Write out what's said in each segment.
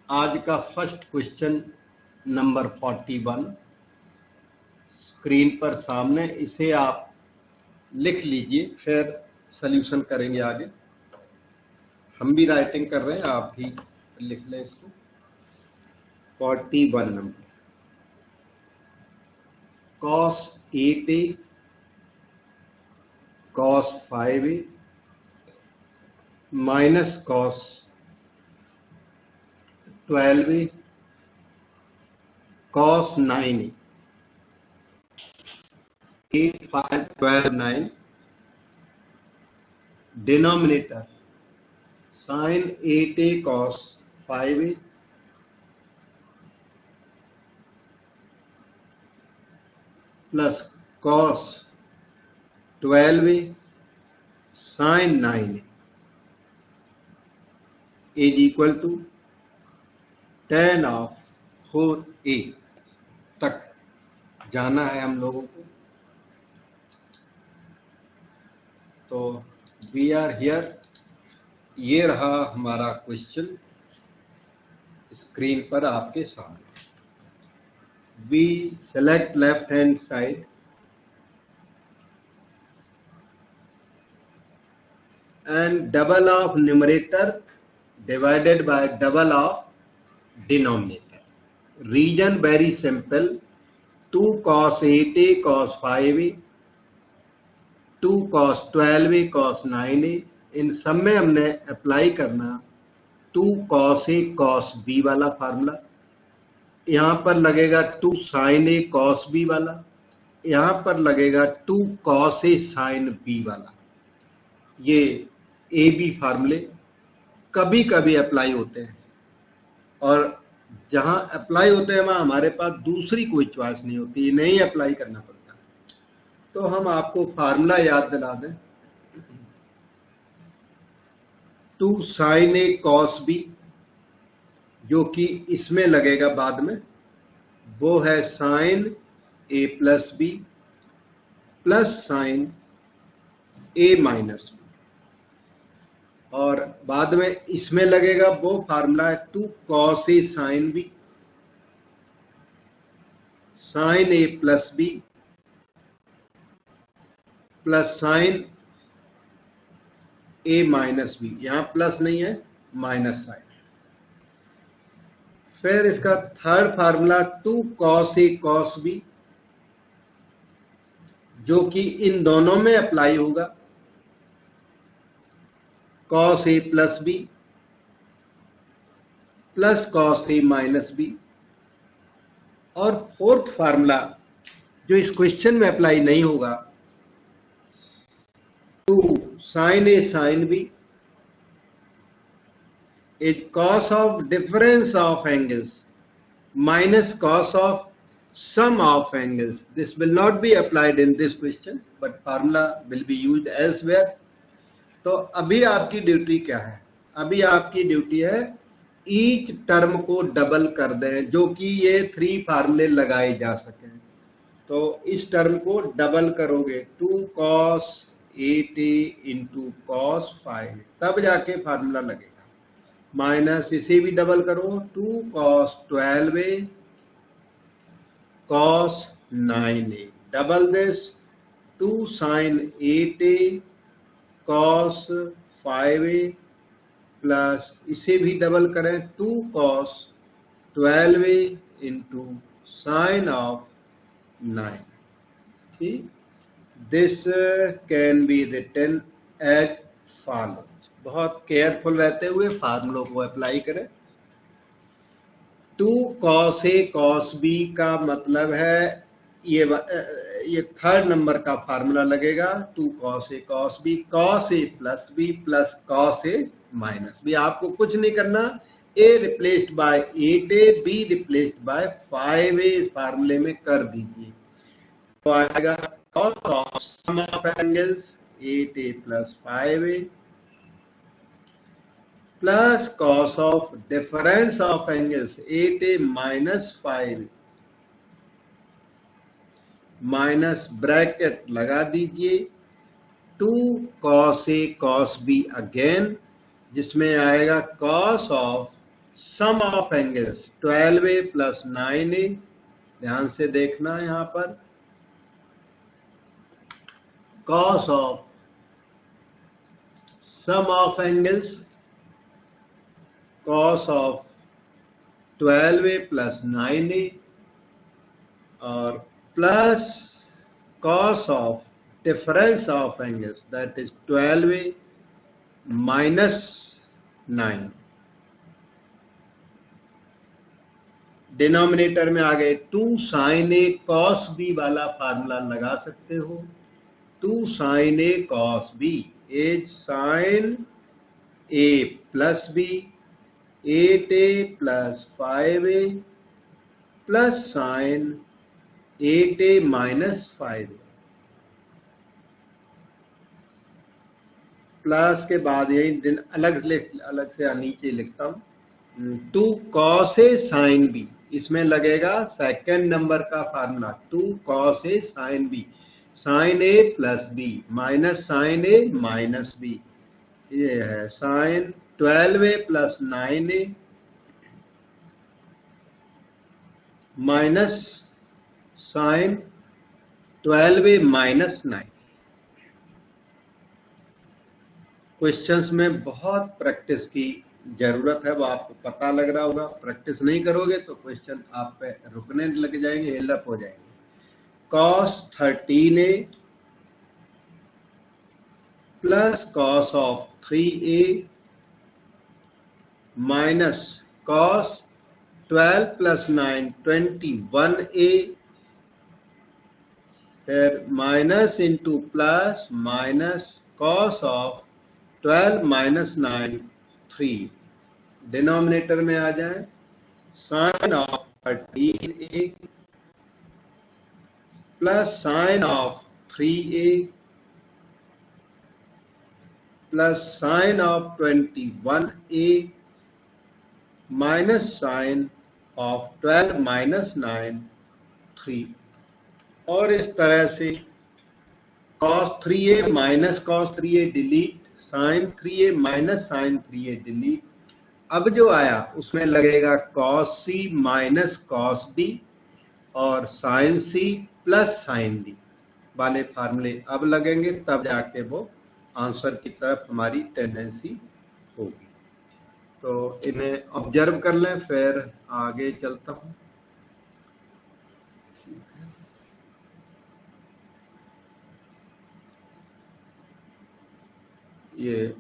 आज का first question number 41 screen पर सामने, इसे आप लिख लीजिए, फिर सॉल्यूशन करेंगे आगे। हम भी राइटिंग कर रहे हैं, आप भी लिख लें इसको। 41 number, cos 8a cos 5a minus cos 12a cos 9a, 8, 5, 12, 9, denominator sin 8a cos 5a plus cos 12a sin 9a is equal to tan of 4a तक जाना है हम लोगों को। तो वी आर हियर, ये रहा हमारा क्वेश्चन स्क्रीन पर आपके सामने। We select left hand side and double of numerator divided by double of denominator. Reason very simple, 2 cos 8a cos 5a, 2 cos 12a cos 9a, इन सब में हमने अप्लाई करना 2 cos a cos b वाला formula. यहाँ पर लगेगा 2 sin a cos b वाला, यहाँ पर लगेगा 2 cos a sin b वाला। ये ए बी फार्मूले कभी कभी अप्लाई होते हैं, और जहां अप्लाई होते हैं वहां हमारे पास दूसरी कोई चॉइस नहीं होती, नहीं अप्लाई करना पड़ता। तो हम आपको फार्मूला याद दिला दें। 2 sin a cos b, जो कि इसमें लगेगा बाद में, वो है sin a plus b plus sin a minus b, और बाद में इसमें लगेगा वो फार्मूला है 2 cos a sin b sin a plus b plus sin a minus b। यहां प्लस नहीं है, माइनस साइन। फिर इसका third formula 2 cos a cos b, जो कि इन दोनों में अप्लाई होगा, cos a plus b plus cos a minus b। और फोर्थ फार्मूला जो इस क्वेश्चन में अप्लाई नहीं होगा, 2 sin a sin b is cos of difference of angles minus cos of sum of angles. This will not be applied in this question, but formula will be used elsewhere. तो अभी आपकी duty क्या है? अभी आपकी duty है each term को double कर दें, जो कि ये 3 फार्मूले लगाए जा सकें। तो इस टर्म को डबल करोगे, 2 cos 8a इंटू cos 5, तब जाके फार्मूला लगेगा। माइनस इसे भी डबल करो, 2 cos 12a cos 9a, double this 2 sin 8a cos 5a plus इसे भी डबल करें 2 cos 12a into sine of 9। ठीक, this can be written as follows. बहुत केयरफुल रहते हुए फार्मूलों को अप्लाई करें। 2 cos a cos b का मतलब है ये थर्ड नंबर का फार्मूला लगेगा, 2 cos a cos b, cos a plus b plus cos a minus b। आपको कुछ नहीं करना, a replaced by 8a, b replaced by 5a फार्मूले में कर दीजिए। तो आएगा cos of sum of angles 8a plus 5a plus cos of difference of angles 8a minus 5a, minus bracket लगा दीजिए 2 cos a cos b again, जिसमें आएगा cos of sum of angles 12a plus 9a, ध्यान से देखना यहां पर, cos of sum of angles, cos of 12a plus 9a और plus cos of difference of angles, that is 12a minus 9। Denominator में आ गए 2 sin a cos b वाला formula लगा सकते हो। 2 sin a cos b is sin a plus b 8a plus 5a plus sin 8a minus 5a, plus के बाद यही अलग से नीचे लिखता हूं 2 cos a sin b, इसमें लगेगा सेकंड नंबर का formula 2 cos a sin b, sin a plus b minus sin a minus b, ये है sin 12a plus 9a minus sin 12a minus 9। Questions में बहुत प्रैक्टिस की जरूरत है, वो आपको पता लग रहा होगा। प्रैक्टिस नहीं करोगे तो क्वेश्चन आप पे रुकने लग जाएंगे, हेल्प हो जाएंगे। cos 13a plus cos of 3a minus cos 12 plus 9 21a, फिर minus into plus minus cos of 12 minus 9 3, denominator में आ जाए sine of 13a plus sine of 3a plus sine of 21a minus sine of 12 minus 9 3, और इस तरह से cos 3a minus cos 3a delete, sin 3a minus sin 3a delete. अब जो आया उसमें लगेगा cos c minus cos d और sin c plus sin d वाले फार्मूले अब लगेंगे, तब जाके वो आंसर की तरफ हमारी टेंडेंसी होगी। तो इन्हें ऑब्जर्व कर लें, फिर आगे चलता हूं। ये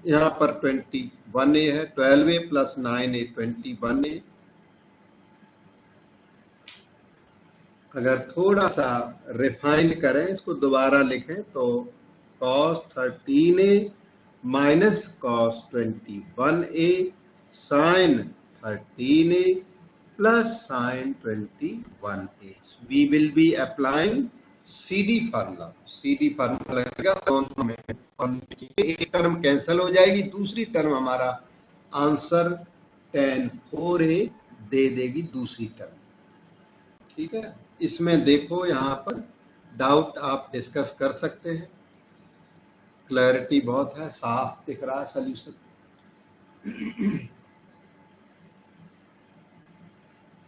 यहाँ पर 21a है, 12a प्लस 9a 21a। अगर थोड़ा सा रिफाइन करें, इसको दोबारा लिखें तो cos 13a minus cos 21a sin 13a plus sin 21a। We will be applying CD formula. CD formula लगेगा दोनों में, और एक टर्म कैंसिल हो जाएगी, दूसरी टर्म हमारा आंसर tan 4a दे देगी दूसरी टर्म। ठीक है, इसमें देखो यहाँ पर डाउट आप डिस्कस कर सकते हैं। क्लैरिटी बहुत है, साफ दिख रहा है सॉल्यूशन।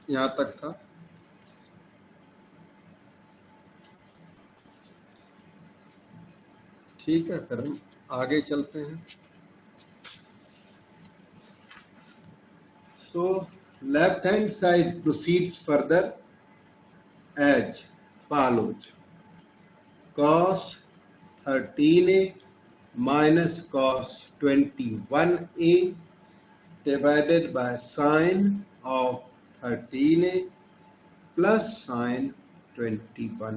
यहां तक था। ठीक है, फिर हम आगे चलते हैं। So left hand side proceeds further as follows: cos 13a minus cos 21a divided by sin of 13a plus sin 21a।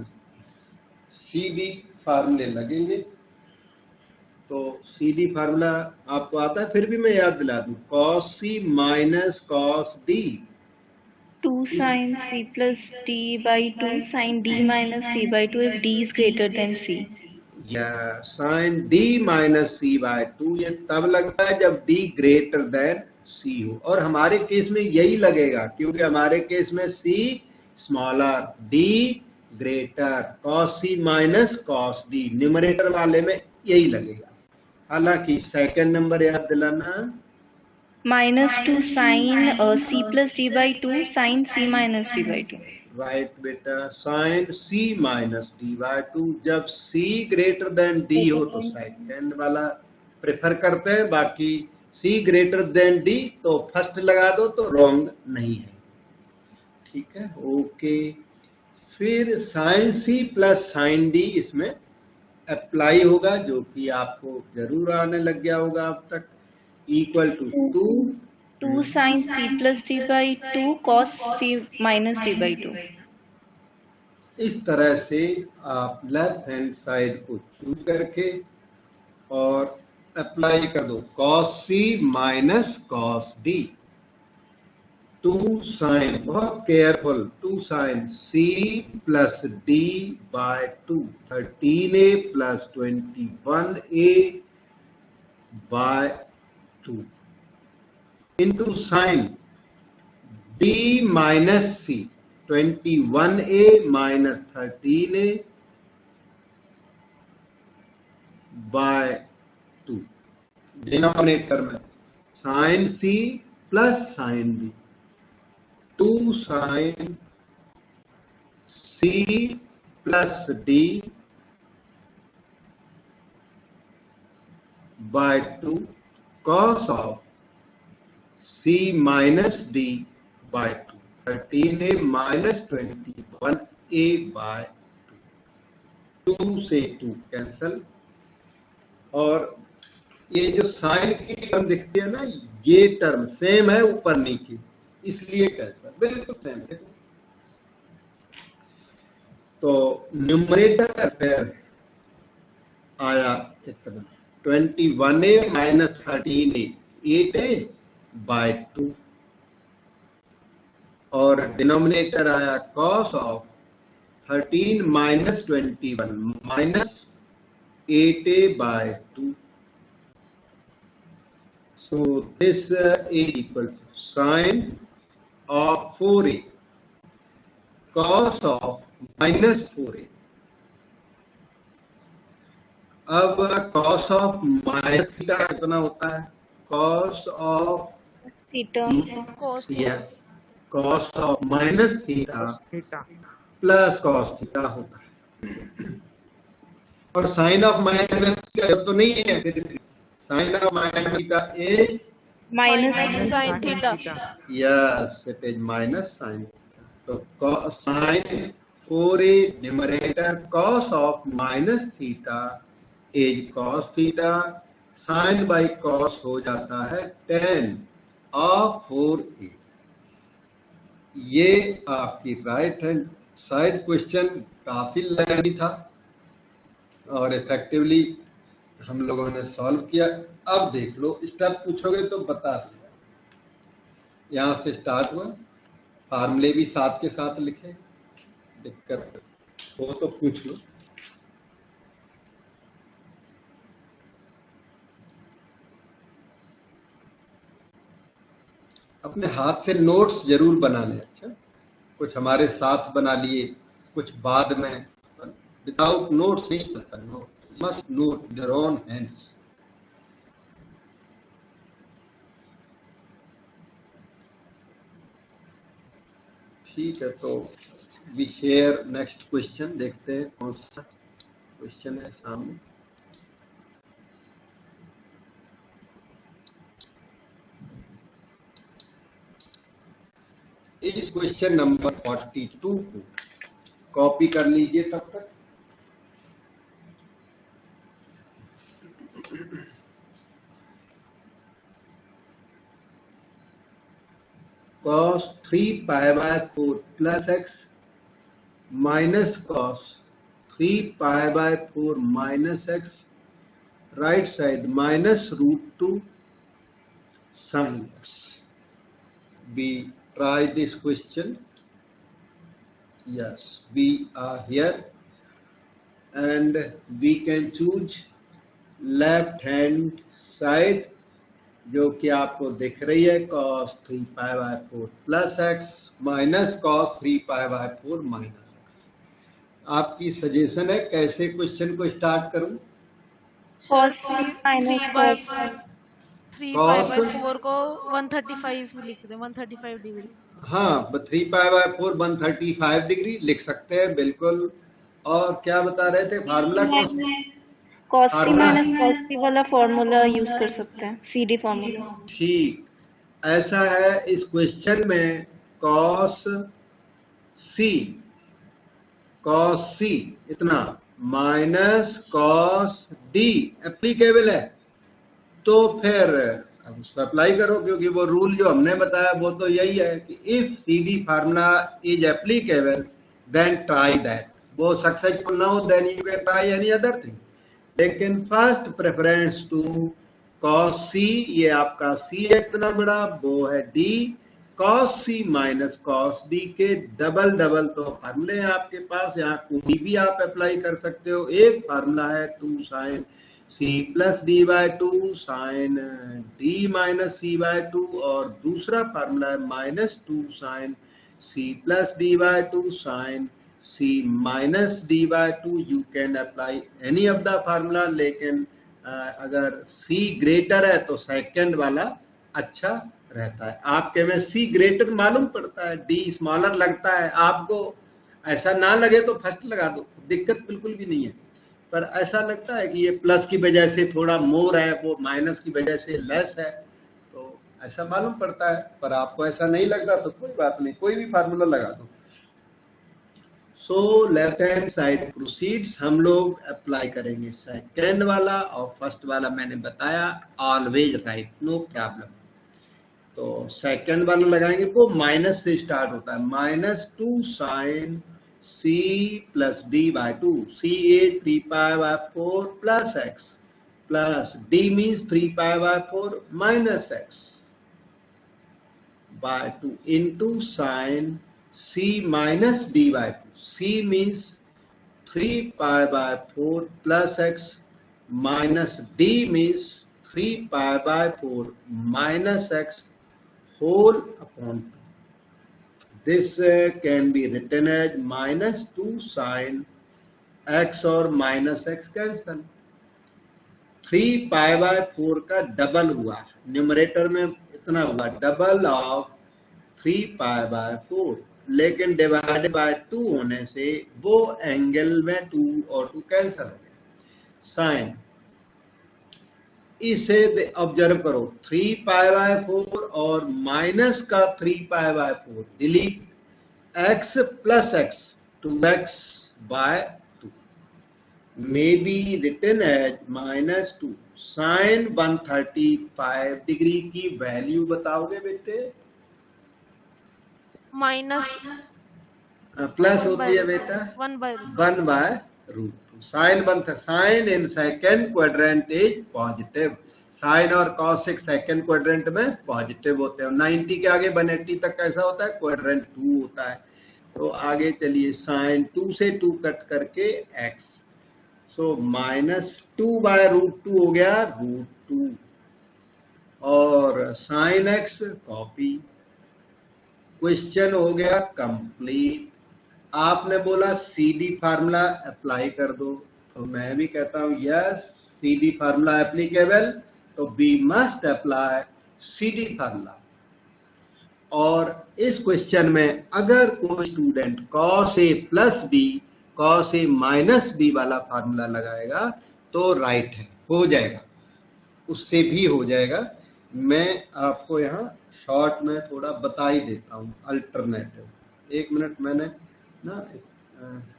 CD फार्मूले लगेंगे, तो CD फार्मूला आपको आता है, फिर भी मैं याद दिला दूं। cos c minus cos d 2 sin c plus d by 2 sin d minus c by 2 if d is greater than c। या sin d minus c by 2 ये तब लगता है जब d ग्रेटर देन c हो, और हमारे केस में यही लगेगा क्योंकि हमारे केस में c smaller d greater, cos c minus cos d numerator वाले में यही लगेगा। हालांकि सेकंड नंबर याद दिलाना -2 sin c plus d by 2 sin c minus d by 2। Right बेटा, sign C minus D by 2। जब सी ग्रेटर देन डी हो तो सेकेंड वाला प्रेफर करते हैं, बाकी सी ग्रेटर देन डी तो फर्स्ट लगा दो तो रॉन्ग नहीं है। ठीक है, ओके। फिर sine C plus sine D इसमें अप्लाई होगा, जो कि आपको जरूर आने लग गया होगा अब तक। Equal to 2 sin c plus d by 2 cos c minus d by 2। इस तरह से आप लेफ्ट हैंड साइड को चूज करके और अप्लाई कर दो cos c minus cos d। 2 sine, बहुत careful, 2 sine c plus d by 2, 13a plus 21a by 2 into sine d minus c, 21a minus 13a by 2। Denominator में sine c plus sine d, 2 sine c plus d by 2 cos of c minus d by 2, 13a minus 21a by 2, 2 से 2 cancel. और ये जो sign की term दिखती है ना, ये टर्म सेम है ऊपर नीचे, इसलिए कैंसल, बिल्कुल सेम है। तो न्यूमरेटर फिर आया इतना 21a minus 13a, 8a bye 2, और डिनोमिनेटर आया cos of 13 minus 21 minus 8a by 2. So this is equal to sine of 4a cos of minus 4a. अब cos of minus थीटा कितना होता है? Cos of theta cos of minus theta plus cos theta होता है। और sine of minus तो नहीं है, sine of minus theta is minus sine theta. Yes, it is minus sine. तो sine 4a numerator cos of minus theta is cos theta, sine by cos हो जाता है tan ऑफ 4a। ये आपकी राइट हैंड साइड क्वेश्चन काफी lengthy था और इफेक्टिवली हम लोगों ने सॉल्व किया। अब देख लो, स्टेप पूछोगे तो बता दिया। यहां से स्टार्ट हुआ, फार्मूले भी साथ के साथ लिखे, दिक्कत हो तो पूछ लो। अपने हाथ से नोट्स जरूर बनाने। अच्छा, कुछ हमारे साथ बना लिए, कुछ बाद में। विदाउट नोट्स नहीं चलता, note must note their own hands. ठीक है, तो वी शेयर नेक्स्ट क्वेश्चन। देखते हैं कौन सा क्वेश्चन है सामने। इस क्वेश्चन नंबर 42 को कॉपी कर लीजिए तब तक। cos 3 pi by 4 plus x minus cos 3 pi by 4 minus x, right side minus root 2 sin x. We try this question. Yes, we are here and we can choose left hand side, जो कि आपको दिख रही है cos 3 pi by 4 plus x minus cos 3 pi by 4 minus x। आपकी suggestion है कैसे question को स्टार्ट करूं? cos 3 minus cos 3 पाई/4 को 135 लिख दे, 135 डिग्री। हाँ, 3 पाई/4 135 डिग्री लिख सकते हैं बिल्कुल। और क्या बता रहे थे फार्मूला? कॉस सी फार्मूला माइनस कॉस सी वाला फॉर्मूला यूज कर सकते हैं, CD फॉर्मूला। ठीक ऐसा है इस क्वेश्चन में। कॉस सी इतना माइनस कॉस डी एप्लीकेबल है, तो फिर अब उसको अप्लाई करो, क्योंकि वो रूल जो हमने बताया वो तो यही है कि if CD formula is applicable then try that. वो सक्सेसफुल ना हो then you can try any other thing. लेकिन first preference to cos C, ये आपका सी है इतना बड़ा, वो है D. Cos C minus cos D के डबल डबल तो फार्मूले हैं आपके पास, यहाँ कोई भी आप अप्लाई कर सकते हो। एक फार्मूला है 2 sine C plus D by 2 sine D minus C by 2, और दूसरा फार्मूला है -2 sine C plus D by 2 sine C minus D by 2. You can apply any of the formula, लेकिन अगर C ग्रेटर है तो second वाला अच्छा रहता है। आपके में C ग्रेटर मालूम पड़ता है, D स्मॉलर लगता है। आपको ऐसा ना लगे तो फर्स्ट लगा दो, दिक्कत बिल्कुल भी नहीं है। पर ऐसा लगता है कि ये प्लस की वजह से थोड़ा मोर है, वो माइनस की वजह से लेस है, तो ऐसा मालूम पड़ता है। पर आपको ऐसा नहीं लगता तो कोई बात नहीं, कोई भी फार्मूला लगा दो। सो लेफ्ट हैंड साइड प्रोसीड्स, हम लोग अप्लाई करेंगे सेकेंड वाला, और फर्स्ट वाला मैंने बताया ऑलवेज राइट, नो प्रॉब्लम। तो सेकेंड वाला लगाएंगे, वो माइनस से स्टार्ट होता है। -2 sine C plus D by 2, C is 3 पाई/4 plus x, plus D means 3 पाई/4 minus x by 2 into sin C minus D by 2. C means 3 pi/4 plus x minus D means 3 pi/4 minus x whole upon 2. This can be written as -2 sin x और minus x cancel। 3 पाई/4 का double हुआ, numerator में इतना हुआ, double of 3 पाई/4, लेकिन divided by 2 होने से वो एंगल में 2 और 2 कैंसिल हो गया। साइन, इसे ऑब्जर्व करो, 3 पाई/4 और माइनस का 3 पाई/4 delete, x plus x 2x by 2 may be written as -2 sine 135 degree की वैल्यू बताओगे बेटे? माइनस प्लस होती है बेटा 1/√2। Sine in second quadrant is positive. Sine और कॉसिक सेकेंड क्वाड्रेंट में पॉजिटिव होते हैं। 90 के आगे 180 तक कैसा होता है? क्वाड्रेंट 2 होता है। तो आगे चलिए, साइन 2 से 2 कट करके x, सो -2/√2 हो गया √2, और साइन x कॉपी। क्वेश्चन हो गया कंप्लीट। आपने बोला CD फार्मूला अप्लाई कर दो, तो मैं भी कहता हूं यस, CD फार्मूला एप्लीकेबल, तो we must apply CD formula. और इस क्वेश्चन में अगर कोई student cos A plus B, cos A minus B वाला फार्मूला लगाएगा तो राइट है, हो जाएगा, उससे भी हो जाएगा। मैं आपको यहाँ शॉर्ट में थोड़ा बता ही देता हूँ अल्टरनेटिव। 1 मिनट, मैंने ना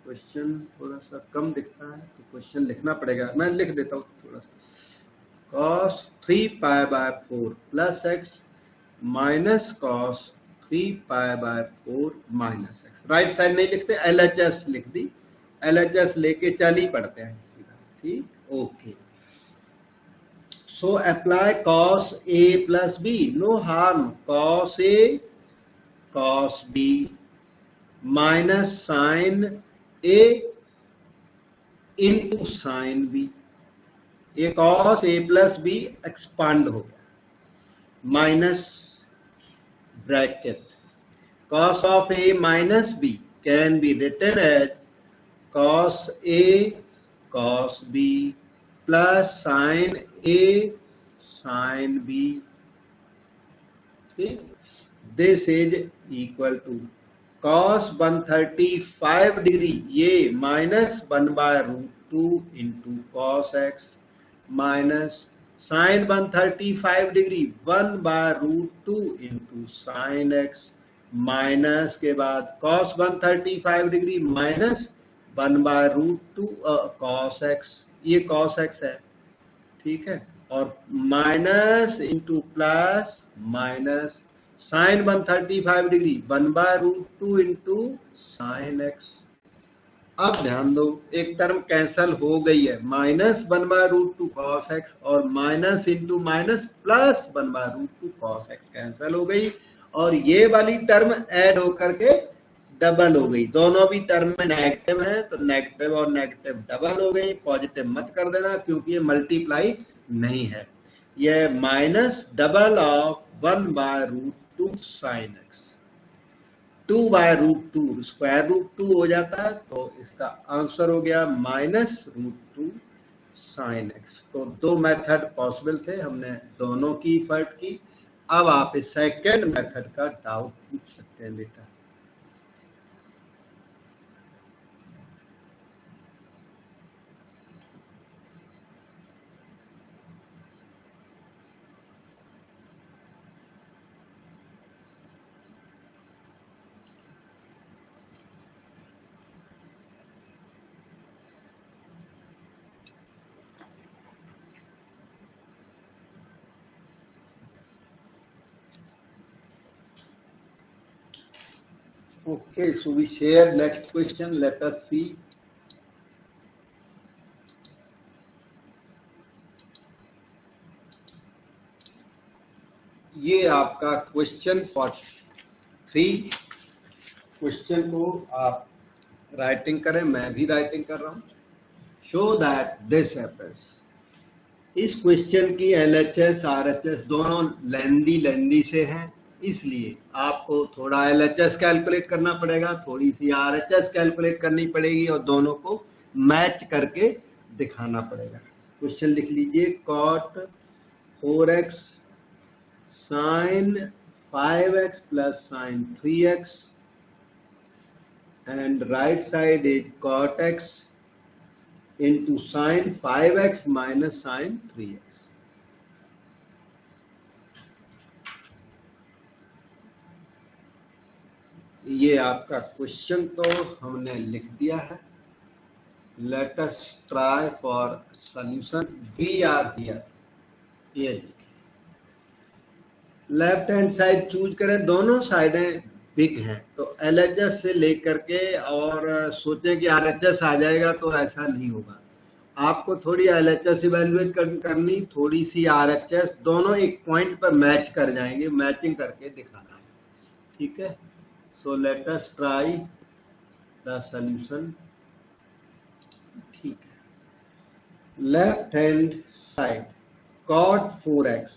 क्वेश्चन थोड़ा सा कम दिखता है तो क्वेश्चन लिखना पड़ेगा, मैं लिख देता हूँ थोड़ा सा। cos 3 पाई/4 प्लस x माइनस cos 3 पाई/4 माइनस x। राइट साइड नहीं लिखते, LHS लिख दी, LHS लेके चल ही पढ़ते हैं सीधा, ठीक, okay. So apply cos A plus B, no harm, cos A cos B minus sin A into sin B। ये cos A plus B expand हो गया, minus bracket, cos of A minus B can be written as cos A cos B plus sin A sine B, ठीक, this is equal to cos 135 degree, ये -1/√2 into cos x, minus sine 135 degree 1/√2 into sine x, minus के बाद cos 135 degree minus 1/√2 cos x, ये cos x है, ठीक है, और minus into plus minus sine 135 degree 1/√2 into sine x. अब ध्यान दो, एक टर्म कैंसल हो गई है, -1/√2 कॉस एक्स और minus into minus plus 1/√2 cos x cancel हो गई, और ये वाली टर्म ऐड होकर के डबल हो गई। दोनों भी टर्म में नेगेटिव है तो नेगेटिव और नेगेटिव डबल हो गई। पॉजिटिव मत कर देना क्योंकि ये मल्टीप्लाई नहीं है। ये minus double of 1/√2 sine x, 2/√2 square root 2 हो जाता है, तो इसका आंसर हो गया -√2 साइन एक्स। तो दो मेथड पॉसिबल थे, हमने दोनों की एफर्ट की। अब आप इस सेकेंड मेथड का डाउट पूछ सकते हैं बेटा। Okay, so we share next question. Let us see. ये आपका क्वेश्चन 43। क्वेश्चन को आप राइटिंग करें, मैं भी राइटिंग कर रहा हूं। Show that this happens. इस क्वेश्चन की LHS RHS दोनों लेंदी से हैं, इसलिए आपको थोड़ा LHS कैलकुलेट करना पड़ेगा, थोड़ी सी RHS कैलकुलेट करनी पड़ेगी, और दोनों को मैच करके दिखाना पड़ेगा। क्वेश्चन लिख लीजिए, cot 4x sin 5x plus sin 3x and right side is cot x into sin 5x minus sin 3x। ये आपका क्वेश्चन तो हमने लिख दिया है। Let us try for solution. We are here, ये लेफ्ट हैंड साइड चूज करें, दोनों साइडें बिग हैं, तो LHS से लेकर के और सोचें कि RHS आ जाएगा, तो ऐसा नहीं होगा। आपको थोड़ी LHS इवेल्युएट करनी, थोड़ी सी RHS, दोनों एक पॉइंट पर मैच कर जाएंगे, मैचिंग करके दिखाना है, ठीक है। So let us try the solution, ठीक है। Left hand side cot 4x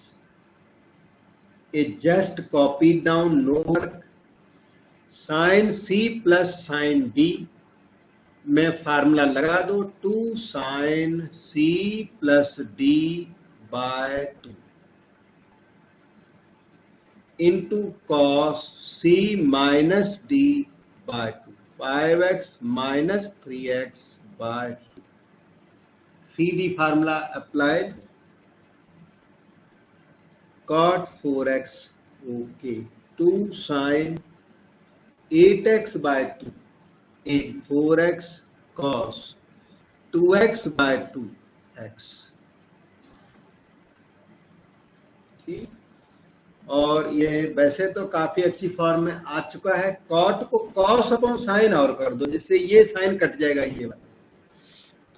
is just copied down, no work। sin C plus sin D में फार्मूला लगा दो, 2 sin C plus D by 2 into cos C minus D by 2, 5x minus 3x by 2। CD formula applied, cot 4x, okay, 2 sin 8x by 2 is 4x cos 2x by 2x, ठीक। और ये वैसे तो काफी अच्छी form में आ चुका है। cot को cos अपॉन साइन और कर दो, जिससे ये साइन कट जाएगा, ये वाला।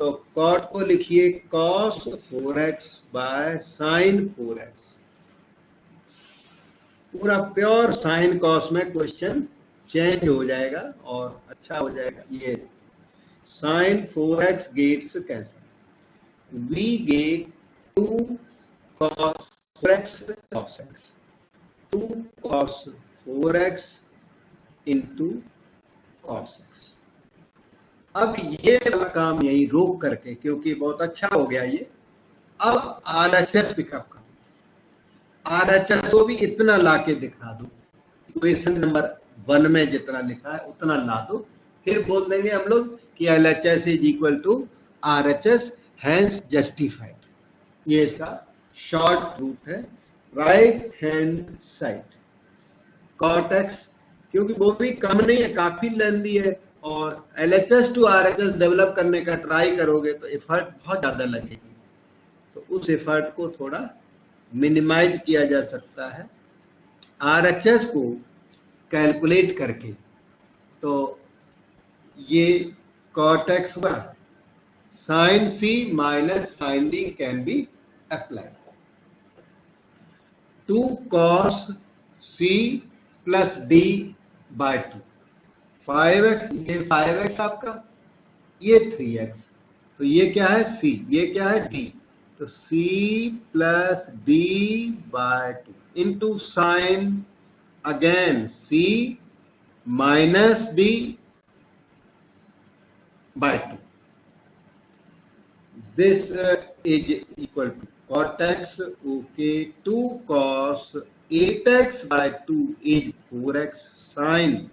तो cot को लिखिए cos 4x by sin 4x। पूरा प्योर साइन कॉस में क्वेश्चन चेंज हो जाएगा और अच्छा हो जाएगा। ये sine 4x gets cancel, we get 2 cos 4x cos x, 2 cos 4x into cos x। अब ये वाला काम यही रोक करके, क्योंकि बहुत अच्छा हो गया ये, अब RHS पिकअप करो। RHS को भी इतना लाके दिखा दो, इक्वेशन नंबर 1 में जितना लिखा है उतना ला दो, फिर बोल देंगे हम लोग कि LHS is equal to RHS, hence justified. ये इसका शॉर्ट रूट है। Right hand side cot x, क्योंकि वो भी कम नहीं है, काफी लेंदी है, और LHS टू RHS डेवलप करने का ट्राई करोगे तो एफर्ट बहुत ज्यादा लगेगी, तो उस एफर्ट को थोड़ा मिनिमाइज किया जा सकता है RHS को कैलकुलेट करके। तो ये cot x हुआ, sin C minus sin D can be applied, 2 cos C plus D by 2, 5x, ये 5x आपका, ये 3x, तो ये क्या है C, ये क्या है D, तो C plus D by 2 into sine again C minus D by 2. This is equal to cot x, okay, 2 cos 8x by 2 is 4x, sin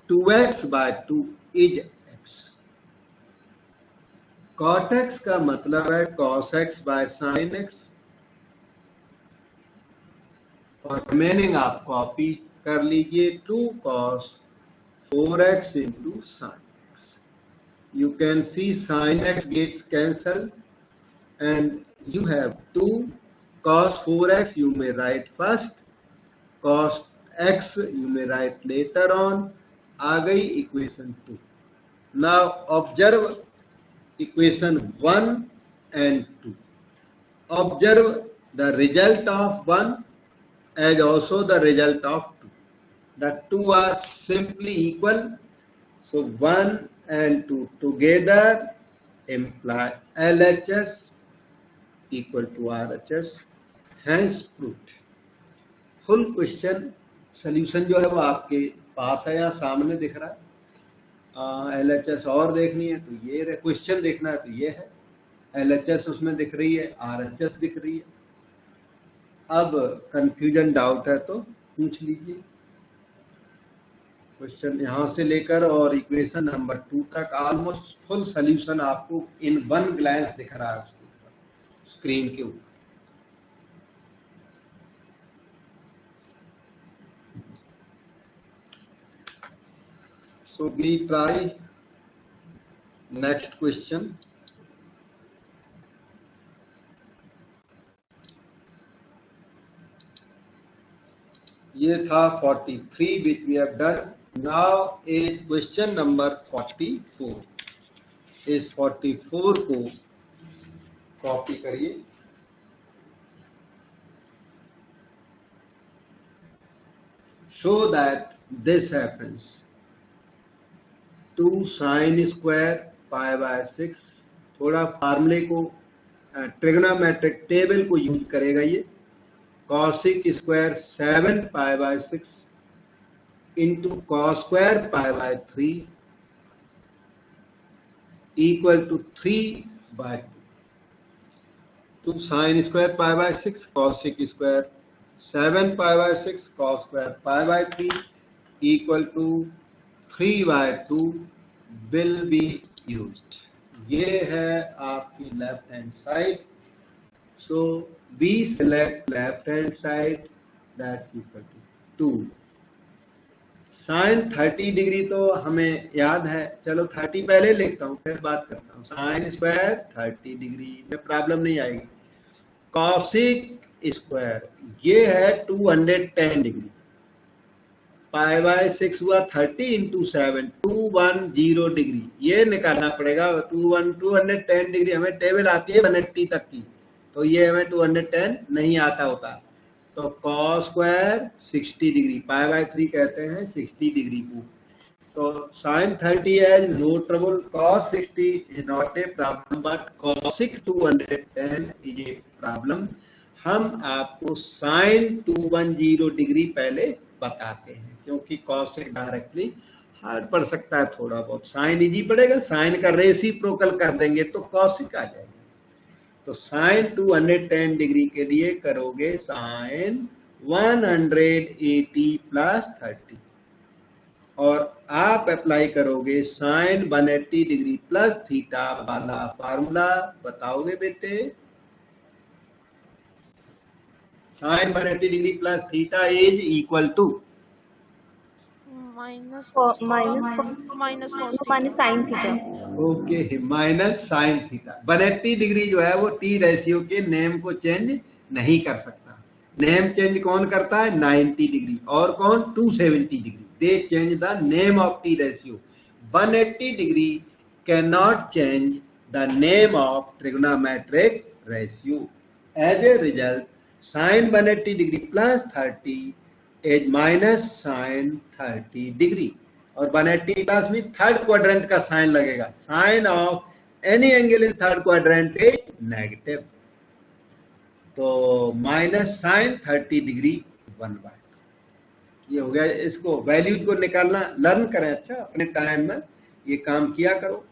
2x by 2 is x. cot x का मतलब है cos x by sin x, और remaining आप copy कर लीजिए, 2 cos 4x into sin. You can see sin x gets cancelled and you have 2 cos 4x, you may write first, cos x you may write later on, आ गई equation 2. Now observe equation 1 and 2. Observe the result of 1 as also the result of 2. The 2 are simply equal, so 1 and 2 together imply LHS equal to RHS, hence proved. Full question solution जो है वो आपके पास है, यहाँ सामने दिख रहा है। LHS और देखनी है तो ये है, क्वेश्चन देखना है तो ये है, LHS उसमें दिख रही है, RHS दिख रही है। अब कंफ्यूजन डाउट है तो पूछ लीजिए। क्वेश्चन यहाँ से लेकर और इक्वेशन नंबर 2 तक ऑलमोस्ट फुल सॉल्यूशन आपको इन वन ग्लांस दिख रहा है उसके ऊपर, स्क्रीन के ऊपर। So we try next question. ये था 43 which we have done. Now is question number 44. इस 44 को कॉपी करिए। Show that this happens. 2 sin square pi by 6, थोड़ा फार्मूले को ट्रिग्नोमेट्रिक टेबल को यूज करेगा ये। cosic square 7 pi by 6 into cos square pi by 3 equal to 3 by 2. 2 sin square pi by 6 cosic square 7 pi by 6 cos square pi by 3 equal to 3 by 2 will be used. ये है आपकी left hand side. So we select left hand side, that's equal to 2. sin 30 degree तो हमें याद है, चलो 30 पहले लिखता हूँ फिर बात करता हूँ। sin स्क्वायर 30 डिग्री में प्रॉब्लम नहीं आएगी। cosic स्क्वायर ये है 210 डिग्री, पाई बाय 6 हुआ 30 इंटू 7 210 डिग्री, ये निकालना पड़ेगा। 210 डिग्री हमें टेबल आती है 180 तक की, तो ये हमें 210 नहीं आता होता। तो cos square 60 degree, pi by 3 कहते हैं 60 डिग्री को। तो sin 30 है no trouble, cos 60 is not a problem, but cosic 210 is a problem. हम आपको sin 210 डिग्री पहले बताते हैं, क्योंकि cosic डायरेक्टली हार्ड पड़ सकता है थोड़ा बहुत, sin इजी पड़ेगा, sin का रेसिप्रोकल कर देंगे तो cosic आ जाएगा। तो साइन 210 डिग्री के लिए करोगे साइन 180 प्लस 30 और आप अप्लाई करोगे साइन 180 डिग्री प्लस थीटा वाला फार्मूला। बताओगे बेटे? Sine 180 degree plus theta is equal to minus minus sine theta. Okay, minus sine theta. 180 degree जो है वो टी रेशियो के नेम को चेंज नहीं कर सकता। नेम चेंज कौन करता है? 90 डिग्री। और कौन? 270 degree. They change the name of T ratio. 180 degree can not change the name of trigonometric ratio. As a result sine 180 degree plus 30 is minus sine 30 degree. और 180 plus में third quadrant का sine लगेगा। Sine of any angle in third quadrant is negative. तो minus sine 30 degree 1/2। ये हो गया। इसको values को निकालना लर्न करें। अच्छा, अपने टाइम में ये काम किया करो।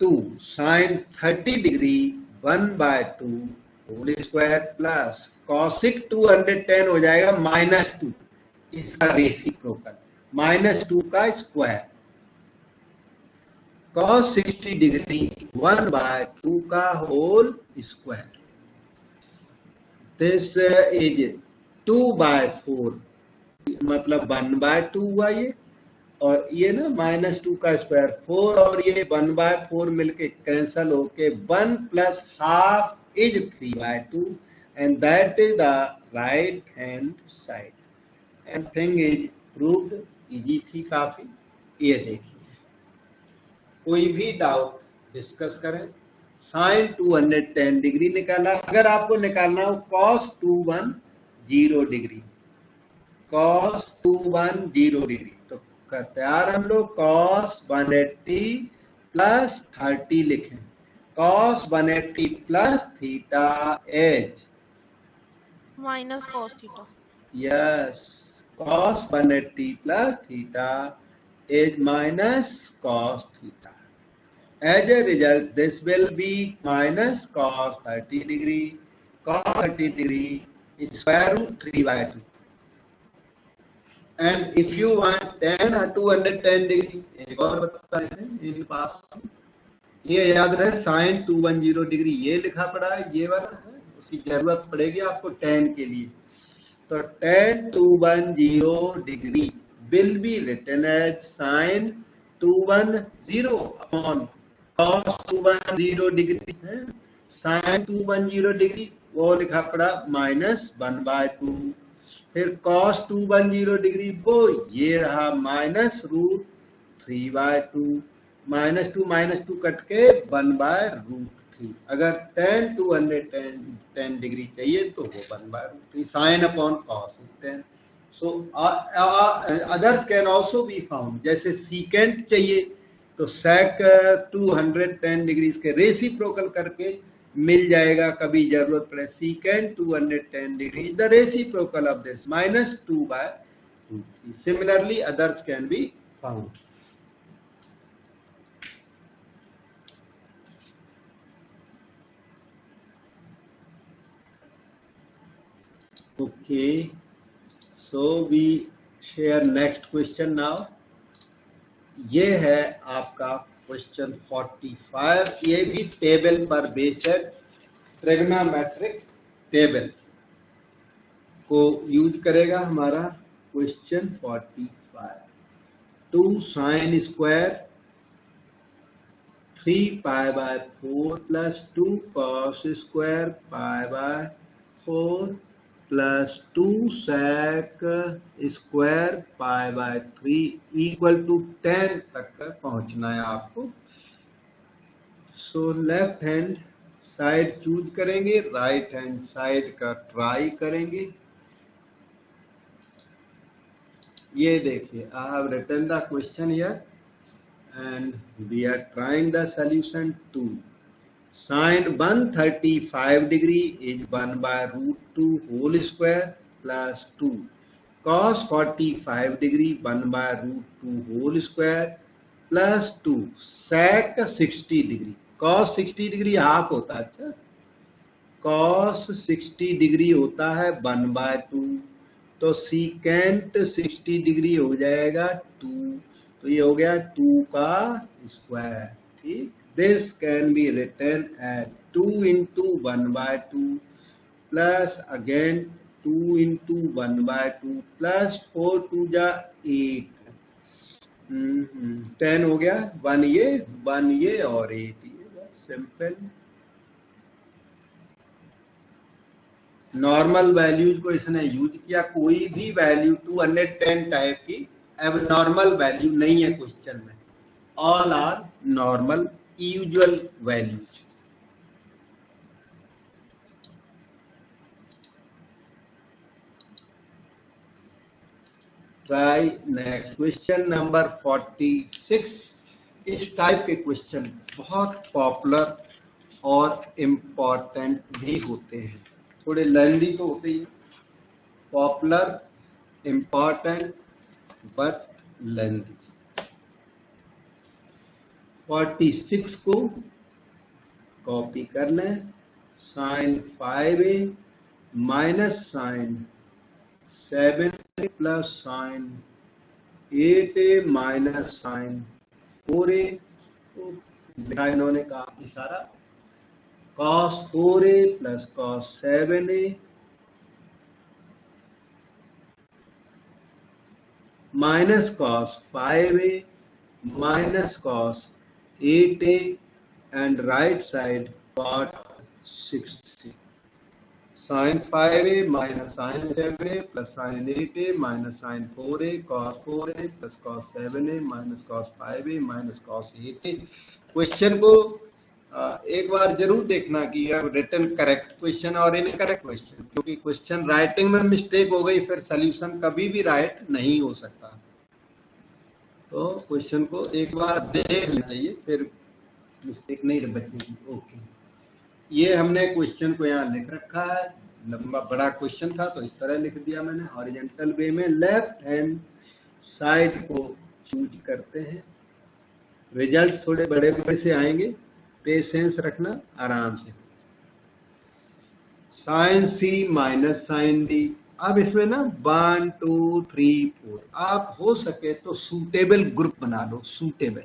2 sine 30 degree 1/2 whole square plus cosec 210 हो जाएगा -2। इसका रेसिप्रोकल -2 का स्क्वायर। cos 60 डिग्री 1/2 का होल स्क्वायर। दिस इज 2/4 मतलब 1/2 हुआ ये। और ये ना -2 का स्क्वायर 4 और ये 1/4 मिलके कैंसल होके 1 plus half is 3/2 and that is the right hand side. And thing is proved. Easy थी काफी। ये देखिए, कोई भी डाउट डिस्कस करें। साइन 210 डिग्री निकाला। अगर आपको निकालना हो cos 210 डिग्री, cos 210 डिग्री, तो तैयार हम लोग cos 180 प्लस 30 लिखें। cos 180 plus theta as minus cos theta. Yes, cos 180 plus theta is minus cos theta. As a result, this will be minus cos 30 degree. Cos 30 degree is square root 3/2. And if you want tan 210 degree, एक और बता रहे हैं इन पास। ये याद रहे sign 210 degree ये लिखा पड़ा है, ये वाला है। उसकी जरूरत पड़ेगी आपको tan के लिए। तो tan 210 degree will be written as sin 210 upon cos 210 degree है। sin 210 डिग्री वो लिखा पड़ा -1/2। फिर cos 210 डिग्री वो ये रहा -√3/2। -2 कट के 1/√3। अगर tan 210 डिग्री चाहिए तो वो 1/√3 sin upon cos 10। So others can also be found। जैसे secant चाहिए तो sec 210 डिग्री के रेसिप्रोकल करके मिल जाएगा। कभी जरूरत पड़े secant 210 degree the reciprocal of this -2/√3। Similarly others can be found। Okay, so we share next question now। ये है आपका क्वेश्चन 45। ये भी टेबल पर बेस्ड है। ट्रिग्नोमेट्रिक टेबल को यूज करेगा हमारा question 45। 2 sine square 3π/4 plus 2 cos square π/4 plus 2 sec square π/3 equal to 10 तक पहुंचना है आपको। So left hand side choose करेंगे, राइट हैंड साइड का ट्राई करेंगे। ये देखिए, I have written the question here and we are trying the solution. 2 sin 135 degree is 1/√2 whole square plus 2 cos 45 degree 1/√2 whole square plus 2 sec 60 degree। cos 60 degree half होता है। अच्छा, cos 60 degree होता है 1/2, तो secant 60 degree हो जाएगा 2, तो ये हो गया 2 का स्क्वायर। ठीक, this can be written as 2 into 1/2 plus again 2 into 1/2 plus 4 2 जा 8, 10 हो गया, 1 ये और 8 ये, बस सिंपल। नॉर्मल वैल्यूज को इसने यूज किया, कोई भी वैल्यू 210 टाइप की अब नॉर्मल वैल्यू नहीं है क्वेश्चन में, all are normal usual values. Try next question number 46। इस टाइप के क्वेश्चन बहुत पॉपुलर और इम्पोर्टेंट भी होते हैं, थोड़े लेंदी तो होते ही, पॉपुलर, इम्पोर्टेंट बट लेंदी। 46 को कॉपी कर लें, sin 5a minus sine 7a plus sine 8a minus sine 4a, तो लिखा इन्होंने काफी सारा, cos 4a plus cos 7a minus cos 5a minus cos 8a and right side cot 6a, sin 5a minus sin 7a plus sin 8a minus sin 4a cos 4a plus cos 7a minus cos 5a minus cos 8a। Question को एक बार जरूर देखना कि यह written correct question और incorrect question, क्योंकि question writing में mistake हो गई फिर सॉल्यूशन कभी भी राइट नहीं हो सकता। तो क्वेश्चन को एक बार देख लेना चाहिए, फिर मिस्टेक नहीं बचेगी। ओके, ये हमने क्वेश्चन को यहाँ लिख रखा है, लंबा बड़ा क्वेश्चन था तो इस तरह लिख दिया मैंने हॉरिजॉन्टल वे में। लेफ्ट हैंड साइड को चूज करते हैं, रिजल्ट थोड़े बड़े बड़े से आएंगे, पेशेंस रखना आराम से। Sign C minus sine D, अब इसमें ना 1 2 3 4 आप हो सके तो सूटेबल ग्रुप बना लो, सूटेबल।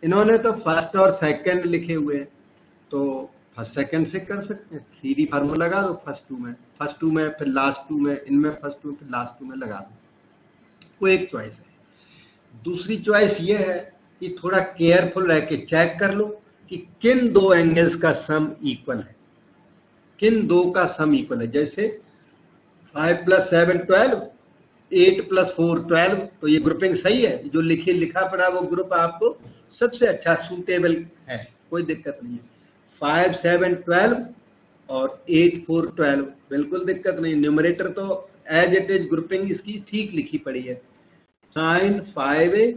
इन्होंने तो फर्स्ट और सेकंड लिखे हुए हैं, तो फर्स्ट सेकंड से कर सकते हैं, सीधी फार्मूला लगा दो फर्स्ट टू में फिर लास्ट टू में, इनमें फर्स्ट टू फिर लास्ट टू में लगा दो, वो एक चॉइस है। दूसरी चॉइस ये है कि थोड़ा केयरफुल रह के चेक कर लो कि किन दो एंगल्स का सम इक्वल है, किन दो का सम इक्वल है। जैसे 5 + 7 12, 8 + 4 12, तो ये ग्रुपिंग सही है, जो लिखा पड़ा वो ग्रुप आपको सबसे अच्छा सूटेबल है, कोई दिक्कत नहीं है। 5 7 12 और 8 4 12 बिल्कुल दिक्कत नहीं, न्यूमरेटर तो एज इट इज ग्रुपिंग इसकी ठीक लिखी पड़ी है, sin 5a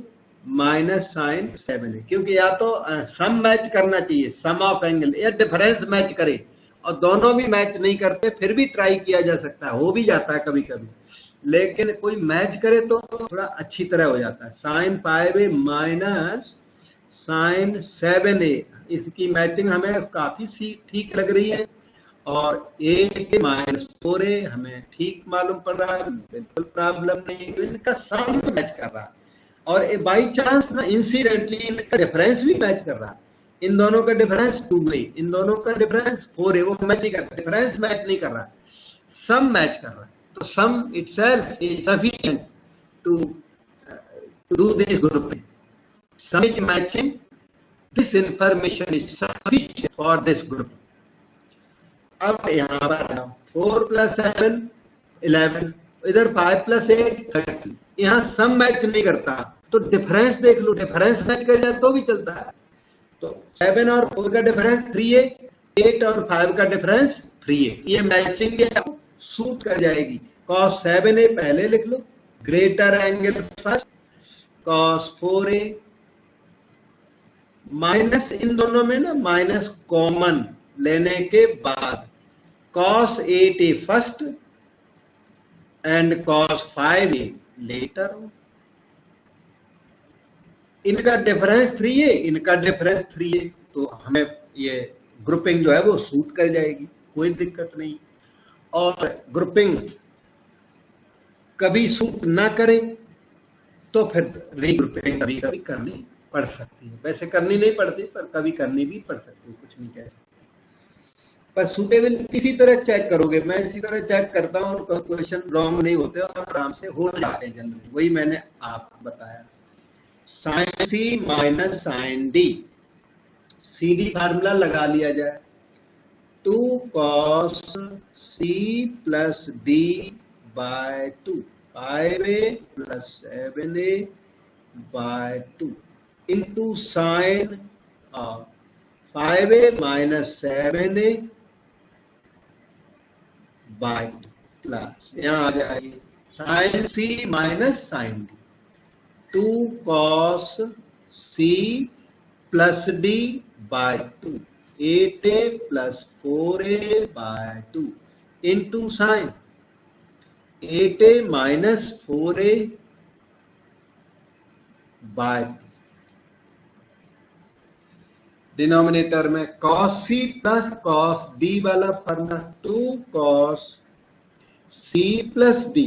minus sine 7a, क्योंकि या तो सम मैच करना चाहिए, सम ऑफ एंगल, या डिफरेंस मैच करे, और दोनों भी मैच नहीं करते फिर भी ट्राई किया जा सकता है, हो भी जाता है कभी कभी, लेकिन कोई मैच करे तो थोड़ा अच्छी तरह हो जाता है। sin 5a minus sine 7a, इसकी मैचिंग हमें काफी ठीक लग रही है, और 8 माइनस 4a हमें ठीक मालूम पड़ रहा है, बिल्कुल प्रॉब्लम नहीं है, इनका सम मैच कर रहा है, और बाई चांस ना इंसिडेंटली इनका डिफरेंस भी मैच कर रहा है। इन दोनों का डिफरेंस 2 है, इन दोनों का डिफरेंस 4 है, वो मैच नहीं कर रहा, डिफरेंस मैच नहीं कर रहा, सम मैच कर रहा है। तो sum itself is sufficient to do this grouping. Sum is matching, this information is sufficient for this group. अब यहाँ पर 4 + 7 11, इधर 5 + 8 13, यहाँ सम मैच नहीं करता तो डिफरेंस देख लो, डिफरेंस मैच कर जाए तो भी चलता है। तो 7 और 4 का डिफरेंस 3a, 8 और 5 का डिफरेंस 3a, ये मैचिंग सूट कर जाएगी। cos 7a पहले लिख लो, greater angle first, cos 4a minus, इन दोनों में ना माइनस कॉमन लेने के बाद cos 8a first and cos 5a later, इनका डिफरेंस 3a, इनका डिफरेंस 3a, तो हमें ये ग्रुपिंग जो है वो सूट कर जाएगी। कोई दिक्कत नहीं। और ग्रुपिंग कभी सूट ना करे तो फिर रीग्रुपिंग कभी कभी करनी पड़ सकती है। वैसे करनी नहीं पड़ती, पर कभी करनी भी पड़ सकती है, कुछ नहीं कह सकते। पर सुटेबल इसी तरह चेक करोगे, मैं इसी तरह चेक करता हूँ और क्वेश्चन रॉन्ग नहीं होते और आराम से हो जाते हैं जनरली। वही मैंने आपको बताया, sine C minus sine D, सीधी फार्मूला लगा लिया जाए, 2 cos c plus D by 2, 5a plus 7a by 2 into sine 5a minus 7a by 2 plus, यहाँ आ जाएगी sine C minus sine D, 2 cos c plus D by 2, 8a plus 4a by 2 into sine 8a minus 4a by 2। Denominator में cos c plus cos d वाला formula, 2 cos c plus d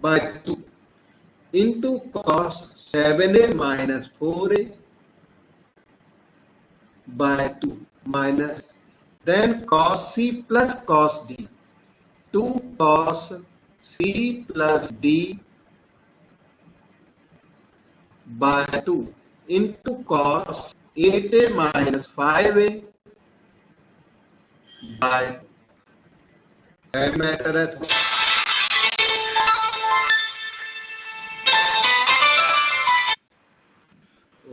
by 2 into cos 7a minus 4a by 2 minus then cos c plus cos d, 2 cos c plus d by 2 into cos 8a minus 5a by 2 matter है।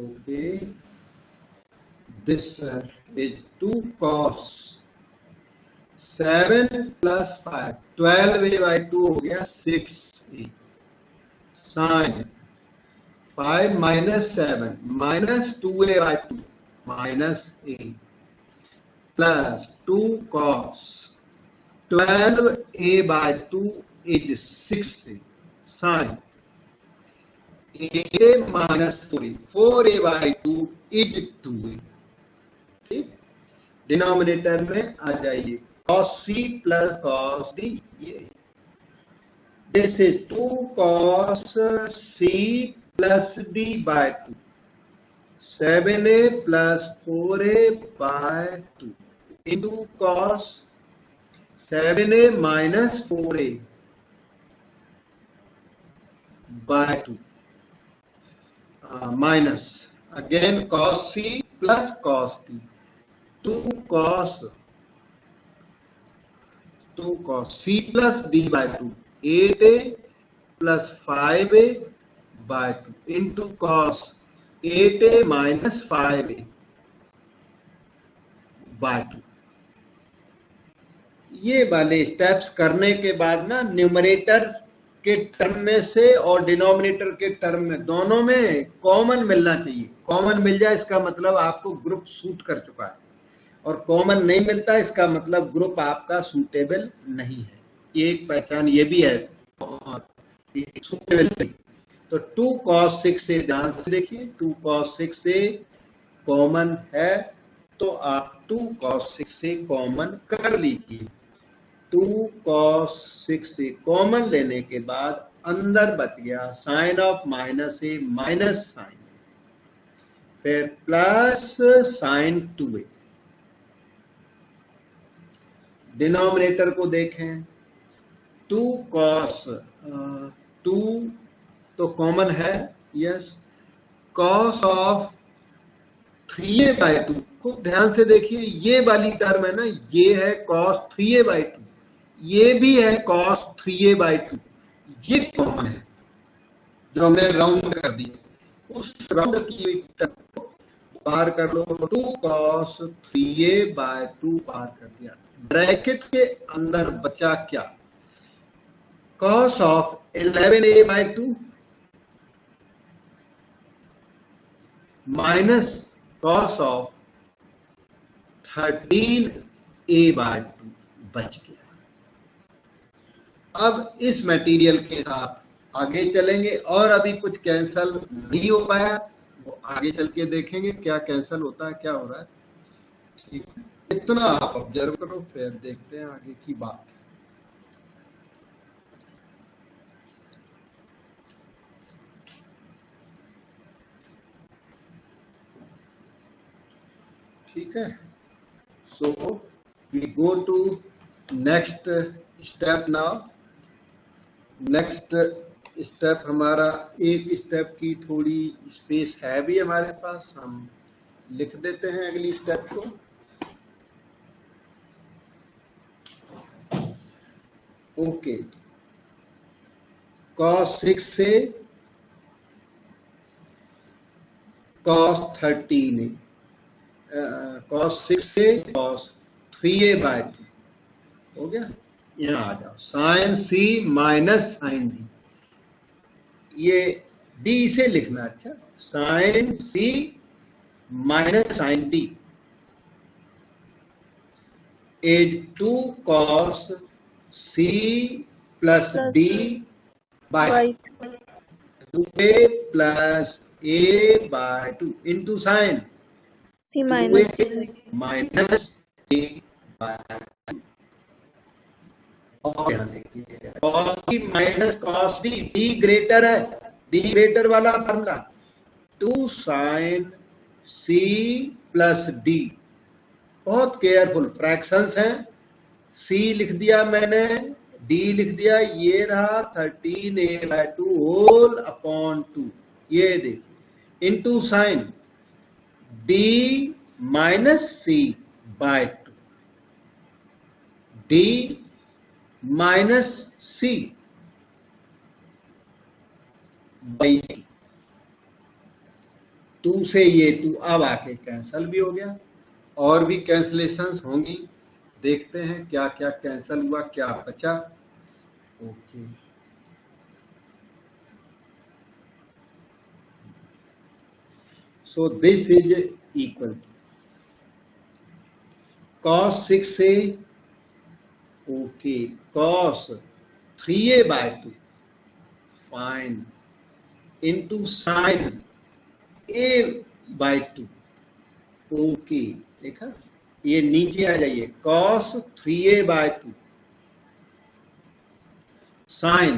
Okay, this is 2 cos 7 plus 5, 12a by 2 हो गया 6a, sin 5 minus 7 minus 2a by 2 minus a plus 2 cos 12a by 2 is 6a, sin 8a minus 4a, 4a by 2 is 2a। ठीक, denominator में आ जाइए cos c plus cos d, ये this is 2 cos c plus d by 2, 7a plus 4a by 2 into cos 7a minus 4a by 2 minus again cos c plus cos d, 2 cos c plus d by 2, 8a plus 5a by 2 into cos 8a minus 5a by 2। ये वाले steps करने के बाद ना numerator के term में से और डिनोमिनेटर के टर्म में दोनों में कॉमन मिलना चाहिए। कॉमन मिल जाए इसका मतलब आपको ग्रुप सूट कर चुका है, और कॉमन नहीं मिलता इसका मतलब ग्रुप आपका सूटेबल नहीं है। ये एक पहचान ये भी है सूटेबल नहीं। तो 2 cos 6 से ध्यान से देखिए, 2 cos 6 से कॉमन है तो आप 2 cos 6 से कॉमन कर लीजिए। 2 cos 6 से कॉमन लेने के बाद अंदर बच गया sine of minus A minus sine, फिर प्लस साइन 2a। डिनोमिनेटर को देखें, 2 cos 2 तो कॉमन है, yes, cos of 3a by 2 को ध्यान से देखिए, ये वाली टर्म है ना, ये है cos 3a by 2, ये भी है cos 3a by 2, ये कॉमन है जो हमने राउंड कर दी। उस राउंड की टर्म को बाहर कर लो, 2 cos 3a by 2 बाहर कर दिया। ब्रैकेट के अंदर बचा क्या, cos of 11a by 2 minus cos of 13a by 2 बच गया। अब इस मटेरियल के साथ आगे चलेंगे और अभी कुछ कैंसल नहीं हो पाया, वो आगे चल के देखेंगे क्या कैंसल होता है, क्या हो रहा है। ठीक है, इतना आप ऑब्जर्व करो, फिर देखते हैं आगे की बात। ठीक है, so we go to next step now. Next step हमारा, एक स्टेप की थोड़ी स्पेस है भी हमारे पास, हम लिख देते हैं अगली स्टेप को। ओके, cos 6 से cos 13, cos 6 से cos 3a/2 हो गया। यहाँ आ जाओ, sine C minus sine D, ये डी से लिखना। अच्छा, sine C minus sine D is 2 cos C plus D by 2a plus a/2 into sine C minus 2. Minus a/2। और यहाँ देखिए, cos C minus cos D, D greater है, D greater वाला formula 2 sine C plus D. बहुत careful, fractions हैं, C लिख दिया मैंने, डी लिख दिया, ये रहा 13a/2 होल अपॉन 2, ये देखिए, into sine D minus C by 2, D minus C by 2 से ये 2 अब आके कैंसल भी हो गया, और भी कैंसलेशंस होंगी, देखते हैं क्या क्या कैंसल हुआ, क्या बचा। Okay, so this is equal to cos 6 से, okay, cos 3a/2 fine into sine a/2। Okay, देखा, ये नीचे आ जाइए, cos 3a/2 साइन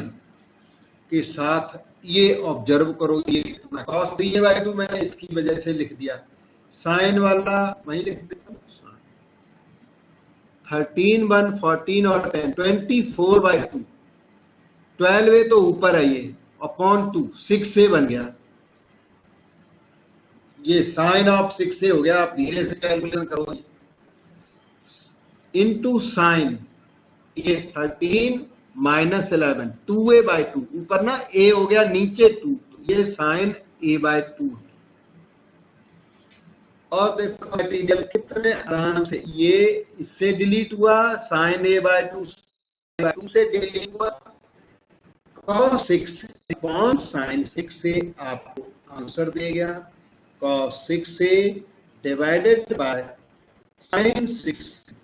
के साथ, ये ऑब्जर्व करो, ये cos 3a/2 मैंने इसकी वजह से लिख दिया, साइन वाला वही लिख देता हूँ, 13 1 14 और 10 24/2, 12 तो ऊपर आइए अपॉन 2, 6 से बन गया, ये साइन ऑफ 6 से हो गया, आप धीरे से कैलकुलेशन करोगे, इनटू साइन ये 13 माइनस 11, 2a/2, ऊपर ना a हो गया, नीचे 2, ये साइन a/2। और देखो मटेरियल कितने आराम से, ये इससे डिलीट हुआ, साइन a/2 से डिलीट हुआ, cos 6 अपॉन साइन 6 से आपको आंसर दे गया, cos 6 से divided by sine 6,